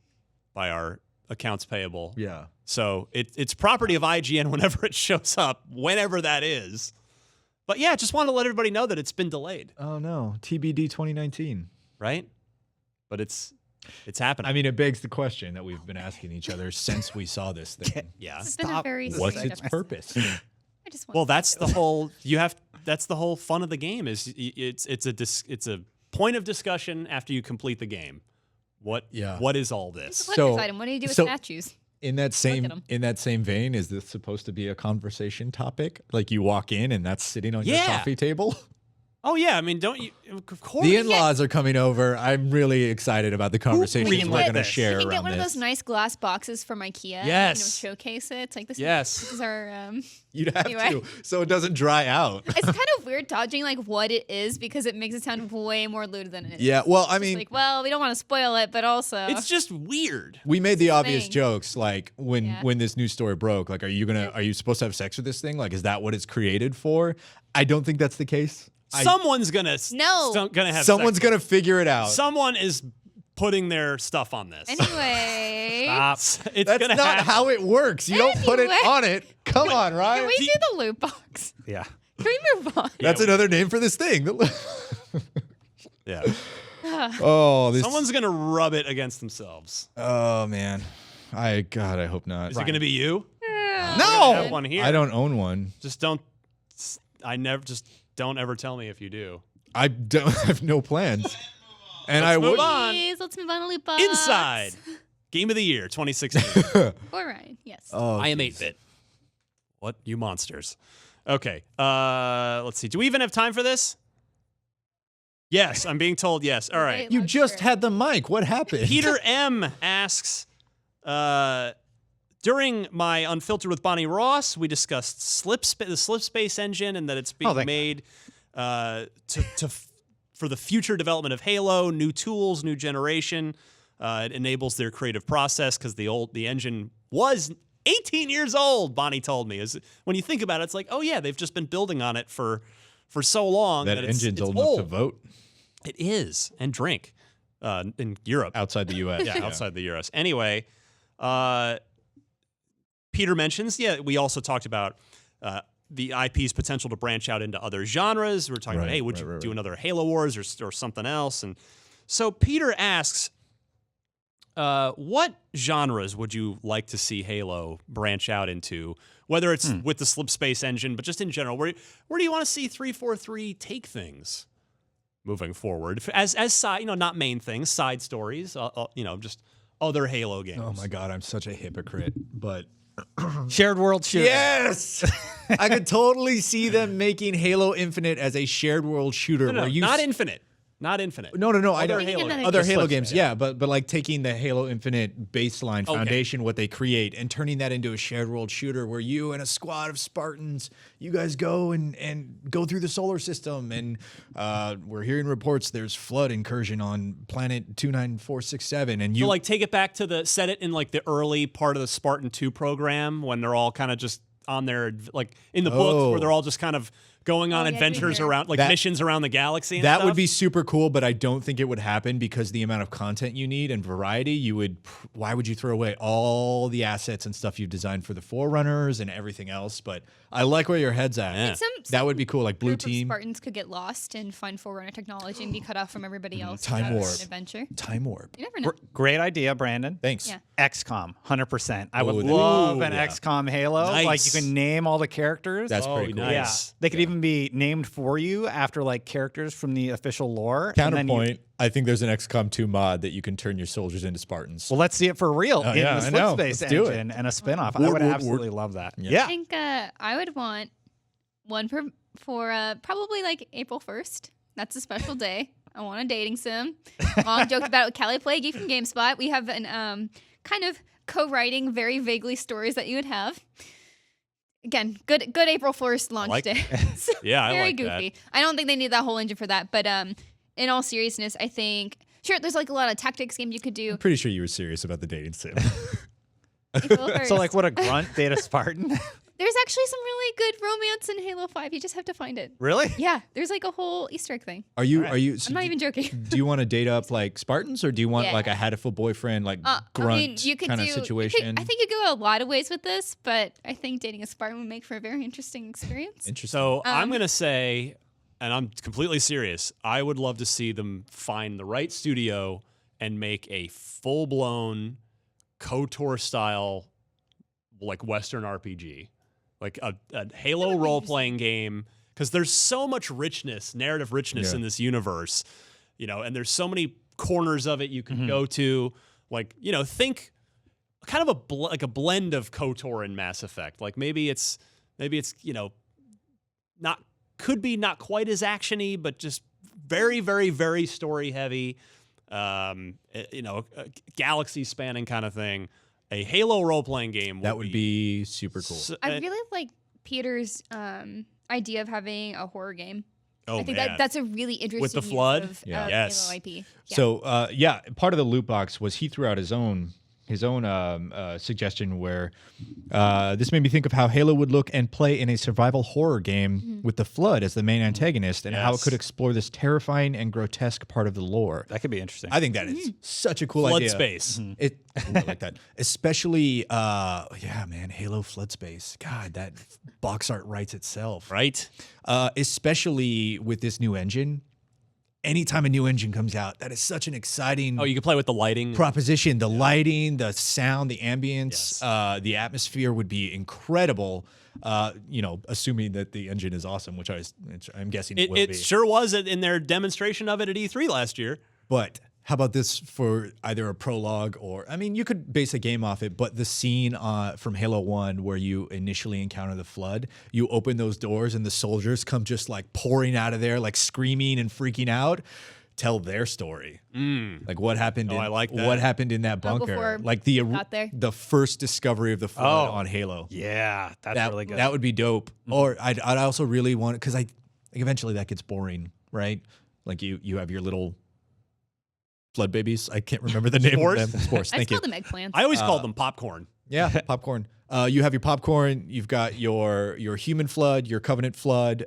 Speaker 1: our accounts payable.
Speaker 3: Yeah.
Speaker 1: So it's property of IGN whenever it shows up, whenever that is. But yeah, just wanted to let everybody know that it's been delayed,
Speaker 3: Oh no, TBD 2019.
Speaker 1: right? But it's happening.
Speaker 3: I mean, it begs the question that we've been asking each other since we saw this thing.
Speaker 1: yeah.
Speaker 4: It's been a very
Speaker 3: What's
Speaker 4: sweet
Speaker 3: its
Speaker 4: episode.
Speaker 3: purpose?
Speaker 4: I just want
Speaker 1: Well, that's the whole. That's the whole fun of the game. Is it's a point of discussion after you complete the game. What is all this?
Speaker 4: It's a
Speaker 3: So-
Speaker 4: collector's item. What do you do with
Speaker 3: so-
Speaker 4: statues?
Speaker 3: In that
Speaker 4: at 'em.
Speaker 3: same vein, is this supposed to be a conversation topic? Like you walk in and that's sitting on your
Speaker 1: Yeah.
Speaker 3: coffee table?
Speaker 1: Oh yeah, I mean, don't you? Of course.
Speaker 3: The in-laws are coming over. I'm really excited about the conversations
Speaker 2: greenlit
Speaker 3: we're going to
Speaker 2: this?
Speaker 3: share
Speaker 4: You can get
Speaker 3: around
Speaker 4: one of
Speaker 3: this.
Speaker 4: those nice glass boxes from IKEA.
Speaker 1: Yes.
Speaker 4: Showcase it. It's like this.
Speaker 1: Yes.
Speaker 4: This is our.
Speaker 3: You'd have
Speaker 4: Anyway.
Speaker 3: to, so it doesn't dry out.
Speaker 4: It's kind of weird dodging like what it is because it makes it sound way more lewd than it is.
Speaker 3: Yeah, well, I
Speaker 4: It's
Speaker 3: mean,
Speaker 4: like, well, we don't want to spoil it, but also.
Speaker 1: It's just weird.
Speaker 3: we made the obvious
Speaker 4: thing.
Speaker 3: jokes like when
Speaker 4: Yeah.
Speaker 3: this news story broke, like are you supposed to have sex with this thing? Like is that what it's created for? I don't think that's the case.
Speaker 1: Someone's gonna gonna have.
Speaker 3: Someone's
Speaker 1: sex.
Speaker 3: going to figure it out.
Speaker 1: Someone is putting their stuff on this.
Speaker 4: Anyway.
Speaker 1: Stop. It's
Speaker 3: That's
Speaker 1: gonna
Speaker 3: not
Speaker 1: happen.
Speaker 3: how it works. You don't put it
Speaker 4: Anyway.
Speaker 3: on it. Come on,
Speaker 4: Can
Speaker 3: Ryan.
Speaker 4: we do the loot box?
Speaker 2: Yeah.
Speaker 4: Can we move on?
Speaker 3: That's another name for this thing.
Speaker 1: Yeah.
Speaker 3: Oh, this.
Speaker 1: Someone's gonna rub it against themselves.
Speaker 3: Oh man. God, I hope not.
Speaker 1: Is it gonna be you? I
Speaker 3: No.
Speaker 1: have one here.
Speaker 3: I don't own one.
Speaker 1: Just don't. Just don't ever tell me if you do.
Speaker 3: I don't have no plans. And
Speaker 1: Let's
Speaker 3: I
Speaker 1: move
Speaker 3: would.
Speaker 1: on.
Speaker 4: Please, let's move on to loot box.
Speaker 1: Inside. Game of the Year 2016.
Speaker 4: All right. Yes.
Speaker 3: Oh,
Speaker 1: I am 8-bit. What? You monsters. Okay. Let's see. Do we even have time for this? Yes, I'm being told yes. All right.
Speaker 4: Okay.
Speaker 3: you just had the mic. What happened?
Speaker 1: Peter M asks, during my Unfiltered with Bonnie Ross, we discussed the Slip Space engine and that it's being
Speaker 2: thank
Speaker 1: made for the future development of Halo, new tools, new generation. It enables their creative process because the engine was 18 years old, Bonnie told me. When you think about it, it's like, oh yeah, they've just been building on it for so long.
Speaker 3: that
Speaker 1: it's
Speaker 3: engine's old
Speaker 1: old
Speaker 3: enough to vote
Speaker 1: It is, and drink in Europe.
Speaker 3: outside the U.S.
Speaker 1: Yeah, outside the US. Anyway, Peter mentions, we also talked about the IP's potential to branch out into other genres. We're talking about, hey, would you do another Halo Wars or something else? And so Peter asks, what genres would you like to see Halo branch out into? Whether it's with the Slip Space engine, but just in general, where do you want to see 343 take things moving forward? As side, not main things, side stories, just other Halo games.
Speaker 3: Oh my God, I'm such a hypocrite. But
Speaker 2: Shared world shooter.
Speaker 3: yes, I could totally see them making Halo Infinite as a shared world shooter.
Speaker 1: No,
Speaker 3: where you
Speaker 1: not infinite. Not infinite.
Speaker 3: No. I
Speaker 1: Other
Speaker 3: don't.
Speaker 1: Halo
Speaker 4: games.
Speaker 3: Other
Speaker 4: Just
Speaker 3: Halo
Speaker 1: Slip
Speaker 3: games,
Speaker 1: Space,
Speaker 3: yeah, but like taking the Halo Infinite baseline
Speaker 1: Okay.
Speaker 3: foundation, what they create, and turning that into a shared world shooter where you and a squad of Spartans, you guys go and go through the solar system, and we're hearing reports there's flood incursion on planet 29467, and you
Speaker 1: So take it back to set it in the early part of the Spartan 2 program when they're all kind of just on their like in the books where they're all just kind of going on
Speaker 4: yeah,
Speaker 1: adventures
Speaker 4: weird.
Speaker 1: around, like missions around the galaxy. And
Speaker 3: That
Speaker 1: stuff.
Speaker 3: would be super cool, but I don't think it would happen because the amount of content you need and variety, why would you throw away all the assets and stuff you've designed for the Forerunners and everything else? But I like where your head's at.
Speaker 1: Yeah.
Speaker 3: That would be cool, like Blue
Speaker 4: Group of
Speaker 3: Team.
Speaker 4: Spartans could get lost and find Forerunner technology and be cut off from everybody else.
Speaker 3: Time
Speaker 4: without
Speaker 3: warp.
Speaker 4: an adventure.
Speaker 3: Time Warp.
Speaker 4: You never know.
Speaker 2: Great idea, Brandon.
Speaker 3: Thanks.
Speaker 4: Yeah.
Speaker 2: XCOM, 100%. I would
Speaker 3: Oh,
Speaker 2: love
Speaker 3: ooh,
Speaker 2: an
Speaker 3: yeah.
Speaker 2: XCOM Halo. Like
Speaker 1: Nice.
Speaker 2: you can name all the characters.
Speaker 3: That's pretty cool.
Speaker 1: nice.
Speaker 2: Yeah, they could even be named for you after like characters from the official lore. and then you-
Speaker 3: Counterpoint, I think there's an XCOM 2 mod that you can turn your soldiers into Spartans.
Speaker 2: well, let's see it for real in
Speaker 3: yeah,
Speaker 2: the
Speaker 3: I know.
Speaker 2: Slip Space
Speaker 3: Let's do it.
Speaker 2: engine and a spinoff. I
Speaker 3: Word,
Speaker 2: would
Speaker 3: word,
Speaker 2: absolutely love that.
Speaker 4: I
Speaker 2: Yeah.
Speaker 4: think I would want one for probably like April 1st. That's a special day. I want a dating sim. Long joked about it with Callie Plaguey from GameSpot. We have an kind of co-writing very vaguely stories that you would have. Again, good April 1st launch
Speaker 1: like
Speaker 4: day. So
Speaker 1: Yeah, I
Speaker 4: very
Speaker 1: like
Speaker 4: goofy.
Speaker 1: that.
Speaker 4: I don't think they need that whole engine for that, but in all seriousness, I think sure there's like a lot of tactics games you could do.
Speaker 3: I'm pretty sure you were serious about the dating sim.
Speaker 4: April 1st.
Speaker 2: So like, what a grunt data Spartan.
Speaker 4: There's actually some really good romance in Halo 5. You just have to find it.
Speaker 2: Really?
Speaker 4: Yeah, there's like a whole Easter egg thing.
Speaker 3: Are you?
Speaker 2: All right.
Speaker 3: Are you?
Speaker 4: I'm not even joking.
Speaker 3: Do you want to date up like Spartans, or do you want
Speaker 4: Yeah.
Speaker 3: like a hatful boyfriend, like grunt
Speaker 4: I mean, you could
Speaker 3: kind
Speaker 4: do
Speaker 3: of
Speaker 4: you could-
Speaker 3: situation?
Speaker 4: I think you go a lot of ways with this, but I think dating a Spartan would make for a very interesting experience.
Speaker 3: Interesting.
Speaker 1: So I'm gonna say, and I'm completely serious. I would love to see them find the right studio and make a full-blown KOTOR style, like Western RPG, like a Halo role-playing game. Because there's so much richness, narrative richness
Speaker 3: Yeah.
Speaker 1: in this universe, you know, and there's so many corners of it you can go to. Like, you know, think kind of like a blend of KOTOR and Mass Effect. Like maybe it's you know, could be not quite as actiony, but just very, very, very story heavy. You know, a galaxy spanning kind of thing. A Halo role playing game
Speaker 3: that would be super cool.
Speaker 4: I really like Peter's idea of having a horror game.
Speaker 1: Oh,
Speaker 4: I think
Speaker 1: man.
Speaker 4: that's a really interesting
Speaker 1: With the
Speaker 4: use
Speaker 1: flood?
Speaker 4: of
Speaker 3: Yeah.
Speaker 1: Yes.
Speaker 4: Halo IP. Yeah.
Speaker 3: So yeah, part of the loot box was he threw out his own suggestion where this made me think of how Halo would look and play in a survival horror game with the Flood as the main antagonist, and how it
Speaker 1: Yes.
Speaker 3: could explore this terrifying and grotesque part of the lore.
Speaker 2: That could be interesting.
Speaker 3: I think that is such a cool
Speaker 1: Flood
Speaker 3: idea.
Speaker 1: space.
Speaker 3: It I like that, especially yeah, man, Halo Flood Space. God, that box art writes itself,
Speaker 1: Right?
Speaker 3: Especially with this new engine. Anytime a new engine comes out, that is such an exciting
Speaker 1: Oh, you can play with the lighting.
Speaker 3: proposition. The lighting, the sound, the ambience, the atmosphere would be incredible. You know, assuming that the engine is awesome, which I'm guessing it will
Speaker 1: It
Speaker 3: be.
Speaker 1: sure was in their demonstration of it at E3 last year.
Speaker 3: But how about this for either a prologue or, I mean, you could base a game off it, but the scene from Halo 1 where you initially encounter the Flood, you open those doors and the soldiers come just like pouring out of there, like screaming and freaking out, tell their story. Like what happened
Speaker 1: I like that.
Speaker 3: What happened in that bunker.
Speaker 4: before
Speaker 3: Like
Speaker 4: got there.
Speaker 3: the first discovery of the Flood
Speaker 2: Oh.
Speaker 3: on Halo.
Speaker 2: yeah, that's
Speaker 3: That,
Speaker 2: really good.
Speaker 3: that would be dope. Or I'd also really want, because I think eventually that gets boring, right? Like you have your little Flood babies. I can't remember the name
Speaker 1: Spores?
Speaker 3: of them. Spores.
Speaker 4: I
Speaker 3: Thank
Speaker 4: just
Speaker 3: you.
Speaker 4: call them eggplants.
Speaker 1: I always called them popcorn.
Speaker 3: Yeah, popcorn. You have your popcorn. You've got your human Flood, your Covenant Flood.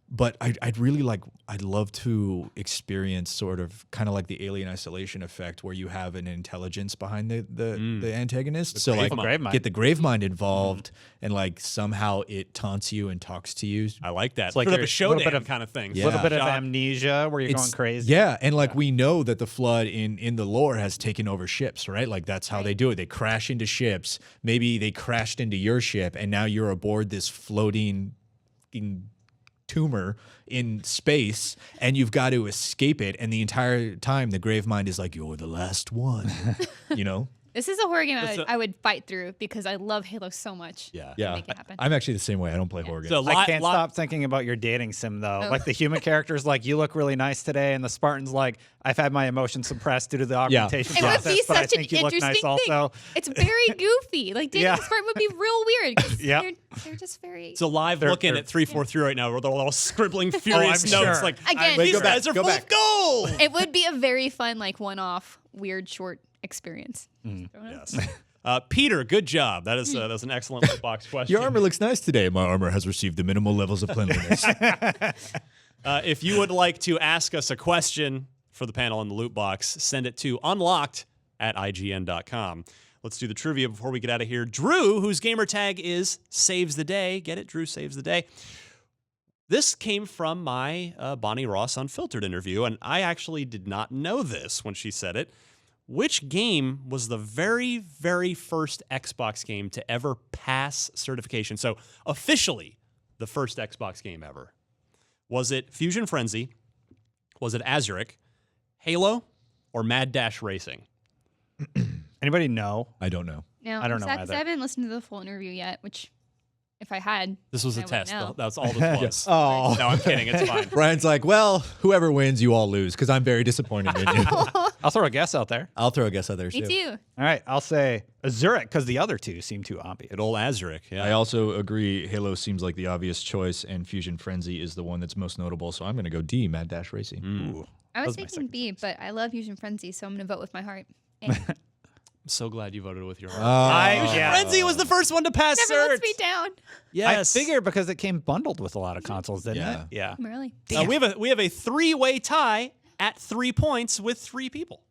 Speaker 3: But I'd really like. I'd love to experience sort of kind of like the Alien Isolation effect, where you have an intelligence behind the antagonist. So like
Speaker 1: Gravemind.
Speaker 3: get the Gravemind involved, and like somehow it taunts you and talks to you.
Speaker 1: I like that.
Speaker 2: like
Speaker 1: Sort of a
Speaker 2: your-
Speaker 1: show
Speaker 2: little bit of-
Speaker 1: kind of thing.
Speaker 3: Yeah.
Speaker 2: a little bit of
Speaker 1: Shock.
Speaker 2: amnesia where you're going crazy.
Speaker 3: Yeah, and like we know that the Flood in the lore has taken over ships, right? Like that's how they do it. They crash into ships. Maybe they crashed into your ship, and now you're aboard this floating tumor in space, and you've got to escape it. And the entire time, the Gravemind is like, "You're the last one," you know.
Speaker 4: This is a horror game I would fight through because I love Halo so much.
Speaker 1: Yeah.
Speaker 3: Yeah,
Speaker 4: Make it happen.
Speaker 3: I'm actually the same way. I don't play horror games.
Speaker 1: So
Speaker 2: I can't stop thinking about your dating sim though.
Speaker 4: Oh.
Speaker 2: Like the human character's like, you look really nice today, and the Spartan's like, I've had my emotions suppressed due to the augmentation
Speaker 4: It would
Speaker 2: process,
Speaker 4: be
Speaker 2: but I
Speaker 4: such an
Speaker 2: think you look nice
Speaker 4: interesting thing.
Speaker 2: also.
Speaker 4: It's very goofy. Like dating
Speaker 2: Yeah.
Speaker 4: a Spartan would be real weird. 'Cause
Speaker 2: Yeah.
Speaker 4: they're just very.
Speaker 1: It's a live look-in at 343 right now where they're all scribbling furious
Speaker 2: I'm
Speaker 1: notes
Speaker 2: sure.
Speaker 1: like,
Speaker 4: Again,
Speaker 1: these
Speaker 3: go back,
Speaker 1: guys are
Speaker 3: go
Speaker 1: full
Speaker 3: back.
Speaker 1: of gold.
Speaker 4: it would be a very fun, like one-off, weird, short experience.
Speaker 1: Yes. Peter, good job. That was an excellent loot box question.
Speaker 3: Your armor looks nice today. My armor has received the minimal levels of cleanliness.
Speaker 1: If you would like to ask us a question for the panel in the loot box, send it to unlocked@ign.com. Let's do the trivia before we get out of here. Drew, whose gamer tag is Saves the Day. Get it? Drew Saves the Day. This came from my Bonnie Ross Unfiltered interview, and I actually did not know this when she said it. Which game was the very, very first Xbox game to ever pass certification? So officially, the first Xbox game ever. Was it Fusion Frenzy? Was it Azuric, Halo, or Mad Dash Racing?
Speaker 2: Anybody know?
Speaker 3: I don't know.
Speaker 4: No,
Speaker 2: I don't know
Speaker 4: because I
Speaker 2: either.
Speaker 4: haven't listened to the full interview yet, which if I had.
Speaker 1: This was a
Speaker 4: I would
Speaker 1: test.
Speaker 4: know.
Speaker 1: That's all this was.
Speaker 3: Oh.
Speaker 1: No, I'm kidding. It's fine.
Speaker 3: Brian's like, well, whoever wins, you all lose, because I'm very disappointed in you.
Speaker 2: I'll throw a guess out there.
Speaker 3: I'll throw a guess out there,
Speaker 4: Me too.
Speaker 2: All right, I'll say Azuric because the other two seem too obvious.
Speaker 1: Good old Azuric. Yeah.
Speaker 3: I also agree Halo seems like the obvious choice, and Fusion Frenzy is the one that's most notable, so I'm going to go D, Mad Dash Racing.
Speaker 2: Ooh.
Speaker 4: I was
Speaker 2: That was my
Speaker 4: thinking
Speaker 2: second
Speaker 4: B, but I love Fusion Frenzy, so I'm going to vote with my heart. A.
Speaker 1: I'm so glad you voted with your heart.
Speaker 2: Yeah.
Speaker 1: Frenzy was the first one to pass
Speaker 4: Never
Speaker 1: cert.
Speaker 4: lets me down.
Speaker 1: Yes.
Speaker 2: I figure because it came bundled with a lot of consoles, didn't
Speaker 3: Yeah.
Speaker 2: it? Yeah.
Speaker 4: Really?
Speaker 1: We have a 3-way tie at 3 points with 3 people.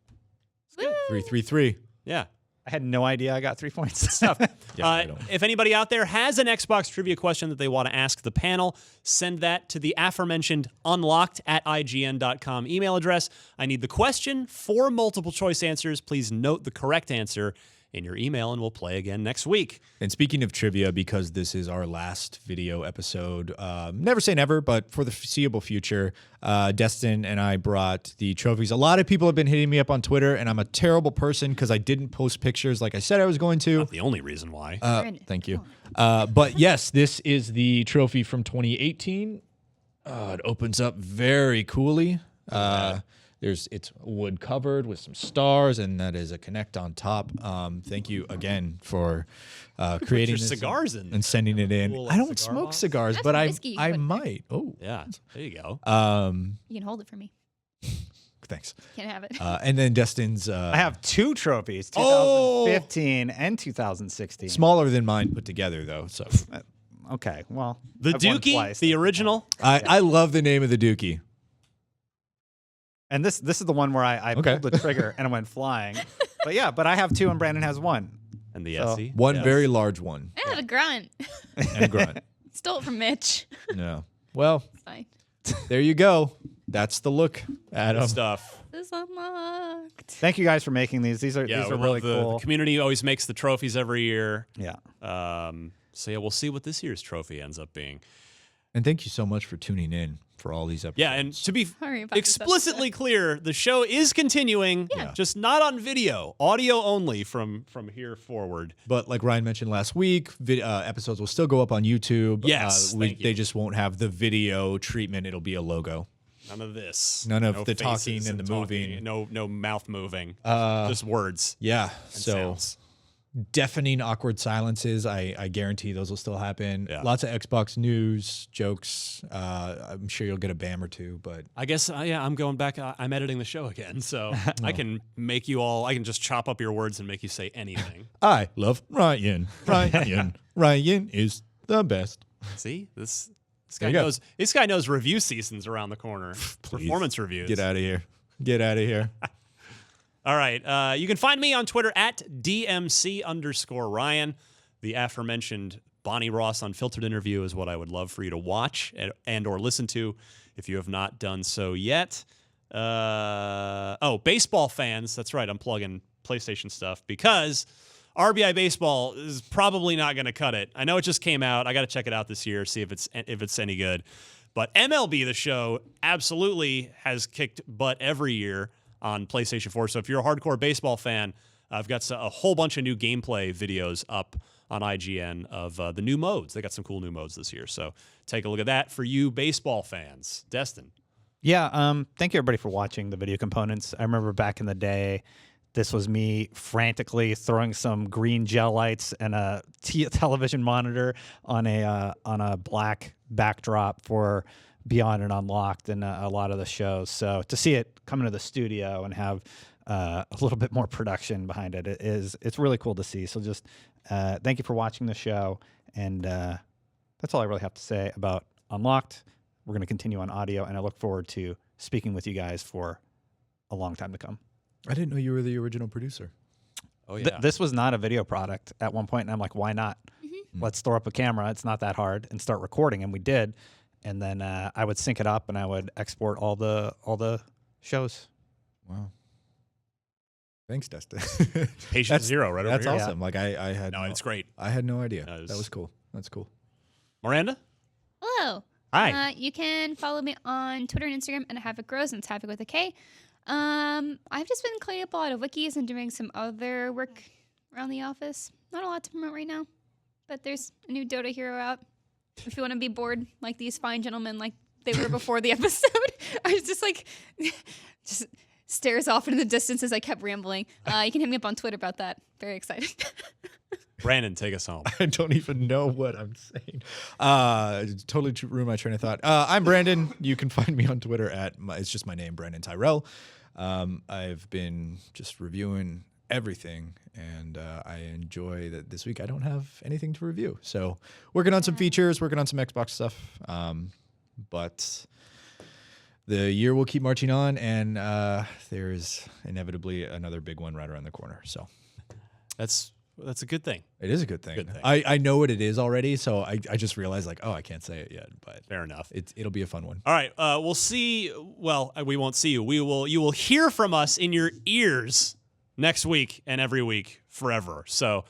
Speaker 4: Woo.
Speaker 3: 3-3-3.
Speaker 1: Yeah.
Speaker 2: I had no idea I got 3 points.
Speaker 3: Yeah, I don't.
Speaker 1: If anybody out there has an Xbox trivia question that they want to ask the panel, send that to the aforementioned unlocked@ign.com email address. I need the question, 4 multiple choice answers. Please note the correct answer in your email, and we'll play again next week.
Speaker 3: And speaking of trivia, because this is our last video episode, never say never, but for the foreseeable future, Destin and I brought the trophies. A lot of people have been hitting me up on Twitter, and I'm a terrible person because I didn't post pictures like I said I was going to.
Speaker 1: Not the only reason why.
Speaker 4: Brandon,
Speaker 3: Thank you.
Speaker 4: come
Speaker 3: But yes, this is the trophy from 2018. It opens up very coolly. It's wood covered with some stars, and that is a Connect on top. Thank you again for creating
Speaker 1: your
Speaker 3: this
Speaker 1: cigars in
Speaker 3: and sending it in.
Speaker 1: Cool,
Speaker 3: I don't
Speaker 1: cigar
Speaker 3: smoke
Speaker 1: box.
Speaker 3: cigars,
Speaker 4: That's
Speaker 3: but
Speaker 4: whiskey you
Speaker 3: I
Speaker 4: put in there.
Speaker 3: might. Oh,
Speaker 1: Yeah, there you go.
Speaker 4: You can hold it for me.
Speaker 3: thanks.
Speaker 4: Can't have it.
Speaker 3: And then Destin's
Speaker 2: I have 2 trophies,
Speaker 3: Oh!
Speaker 2: 2015 and 2016.
Speaker 3: smaller than mine put together, though. So
Speaker 2: Okay, well.
Speaker 1: The
Speaker 2: I've won
Speaker 1: Dookie,
Speaker 2: twice.
Speaker 1: the original.
Speaker 3: I love the name of the Dookie.
Speaker 2: And this is the one where I
Speaker 3: Okay.
Speaker 2: pulled the trigger and it went flying. But I have 2 and Brandon has 1.
Speaker 1: And the
Speaker 2: So,
Speaker 1: SE.
Speaker 3: One
Speaker 1: Yes.
Speaker 3: very large one.
Speaker 4: The grunt.
Speaker 3: And a grunt.
Speaker 4: Stole it from Mitch.
Speaker 3: No. Well,
Speaker 4: It's fine.
Speaker 3: there you go. That's the look, Adam.
Speaker 1: Good stuff.
Speaker 4: This is unlocked.
Speaker 2: Thank you guys for making these. These are
Speaker 1: Yeah,
Speaker 2: these are
Speaker 1: we
Speaker 2: really
Speaker 1: love the
Speaker 2: cool.
Speaker 1: community always makes the trophies every year.
Speaker 2: Yeah.
Speaker 1: So yeah, we'll see what this year's trophy ends up being.
Speaker 3: And thank you so much for tuning in for all these episodes.
Speaker 1: Yeah, and to be
Speaker 4: Sorry about this
Speaker 1: explicitly clear, the show is continuing,
Speaker 4: Yeah.
Speaker 1: just not on video, audio only from here forward.
Speaker 3: But like Ryan mentioned last week, episodes will still go up on YouTube.
Speaker 1: Yes, thank you.
Speaker 3: They just won't have the video treatment. It'll be a logo.
Speaker 1: None of this.
Speaker 3: None of
Speaker 1: No
Speaker 3: the
Speaker 1: faces
Speaker 3: talking and the
Speaker 1: talking.
Speaker 3: moving.
Speaker 1: No mouth moving. Just words
Speaker 3: Yeah.
Speaker 1: and
Speaker 3: So
Speaker 1: sounds.
Speaker 3: deafening, awkward silences. I guarantee those will still happen.
Speaker 1: Yeah.
Speaker 3: Lots of Xbox news, jokes. I'm sure you'll get a BAM or two, but
Speaker 1: I guess I'm going back. I'm editing the show again, so I can make you all. I can just chop up your words and make you say anything.
Speaker 3: I love Ryan. Ryan is the best.
Speaker 1: See this
Speaker 3: There
Speaker 1: guy
Speaker 3: you go.
Speaker 1: knows. This guy knows review season's around the corner. Performance reviews.
Speaker 3: Get out of here. Get out of here.
Speaker 1: All right. You can find me on Twitter at DMC_Ryan. The aforementioned Bonnie Ross Unfiltered interview is what I would love for you to watch and or listen to if you have not done so yet. Baseball fans. That's right. I'm plugging PlayStation stuff because RBI Baseball is probably not going to cut it. I know it just came out. I got to check it out this year, see if it's any good. But MLB The Show absolutely has kicked butt every year on PlayStation 4. So if you're a hardcore baseball fan, I've got a whole bunch of new gameplay videos up on IGN of the new modes. They got some cool new modes this year. So take a look at that for you baseball fans. Destin.
Speaker 2: Yeah, thank you everybody for watching the video components. I remember back in the day, this was me frantically throwing some green gel lights and a television monitor on a black backdrop for Beyond and Unlocked and a lot of the shows. So to see it come into the studio and have a little bit more production behind it. It's really cool to see. So just thank you for watching the show, and that's all I really have to say about Unlocked. We're going to continue on audio, and I look forward to speaking with you guys for a long time to come.
Speaker 3: I didn't know you were the original producer.
Speaker 1: Oh yeah.
Speaker 2: This was not a video product at one point, and I'm like, why not? Let's throw up a camera. It's not that hard, and start recording. And we did. And then I would sync it up, and I would export all the shows.
Speaker 3: Wow. Thanks, Dustin.
Speaker 1: Patient zero, right over
Speaker 3: That's
Speaker 1: here.
Speaker 3: awesome. Like I had
Speaker 1: No, it's great.
Speaker 3: I had no idea.
Speaker 1: That
Speaker 3: That was cool. That's cool.
Speaker 1: Miranda?
Speaker 4: Hello.
Speaker 2: Hi.
Speaker 4: You can follow me on Twitter and Instagram at Havoc Grows, and it's Havoc with a K. I've just been cleaning up a lot of wikis and doing some other work around the office. Not a lot to promote right now, but there's a new Dota hero out. If you want to be bored like these fine gentlemen like they were before the episode, I was just like, just stares off into the distance as I kept rambling. You can hit me up on Twitter about that. Very excited.
Speaker 1: Brandon, take us home.
Speaker 3: I don't even know what I'm saying. Totally ruined my train of thought. I'm Brandon. You can find me on Twitter it's just my name, Brandon Tyrell. I've been just reviewing everything, and I enjoy that this week I don't have anything to review. So working on some features, working on some Xbox stuff. But the year will keep marching on, and there's inevitably another big one right around the corner. So
Speaker 1: That's a good thing.
Speaker 3: it is a good thing.
Speaker 1: Good thing.
Speaker 3: I know what it is already, so I just realized like, oh, I can't say it yet, but
Speaker 1: Fair enough.
Speaker 3: it'll be a fun one.
Speaker 1: All right, we'll see. Well, we won't see you. You will hear from us in your ears next week and every week forever. So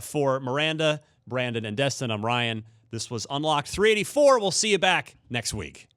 Speaker 1: for Miranda, Brandon, and Destin, I'm Ryan. This was Unlocked 384. We'll see you back next week.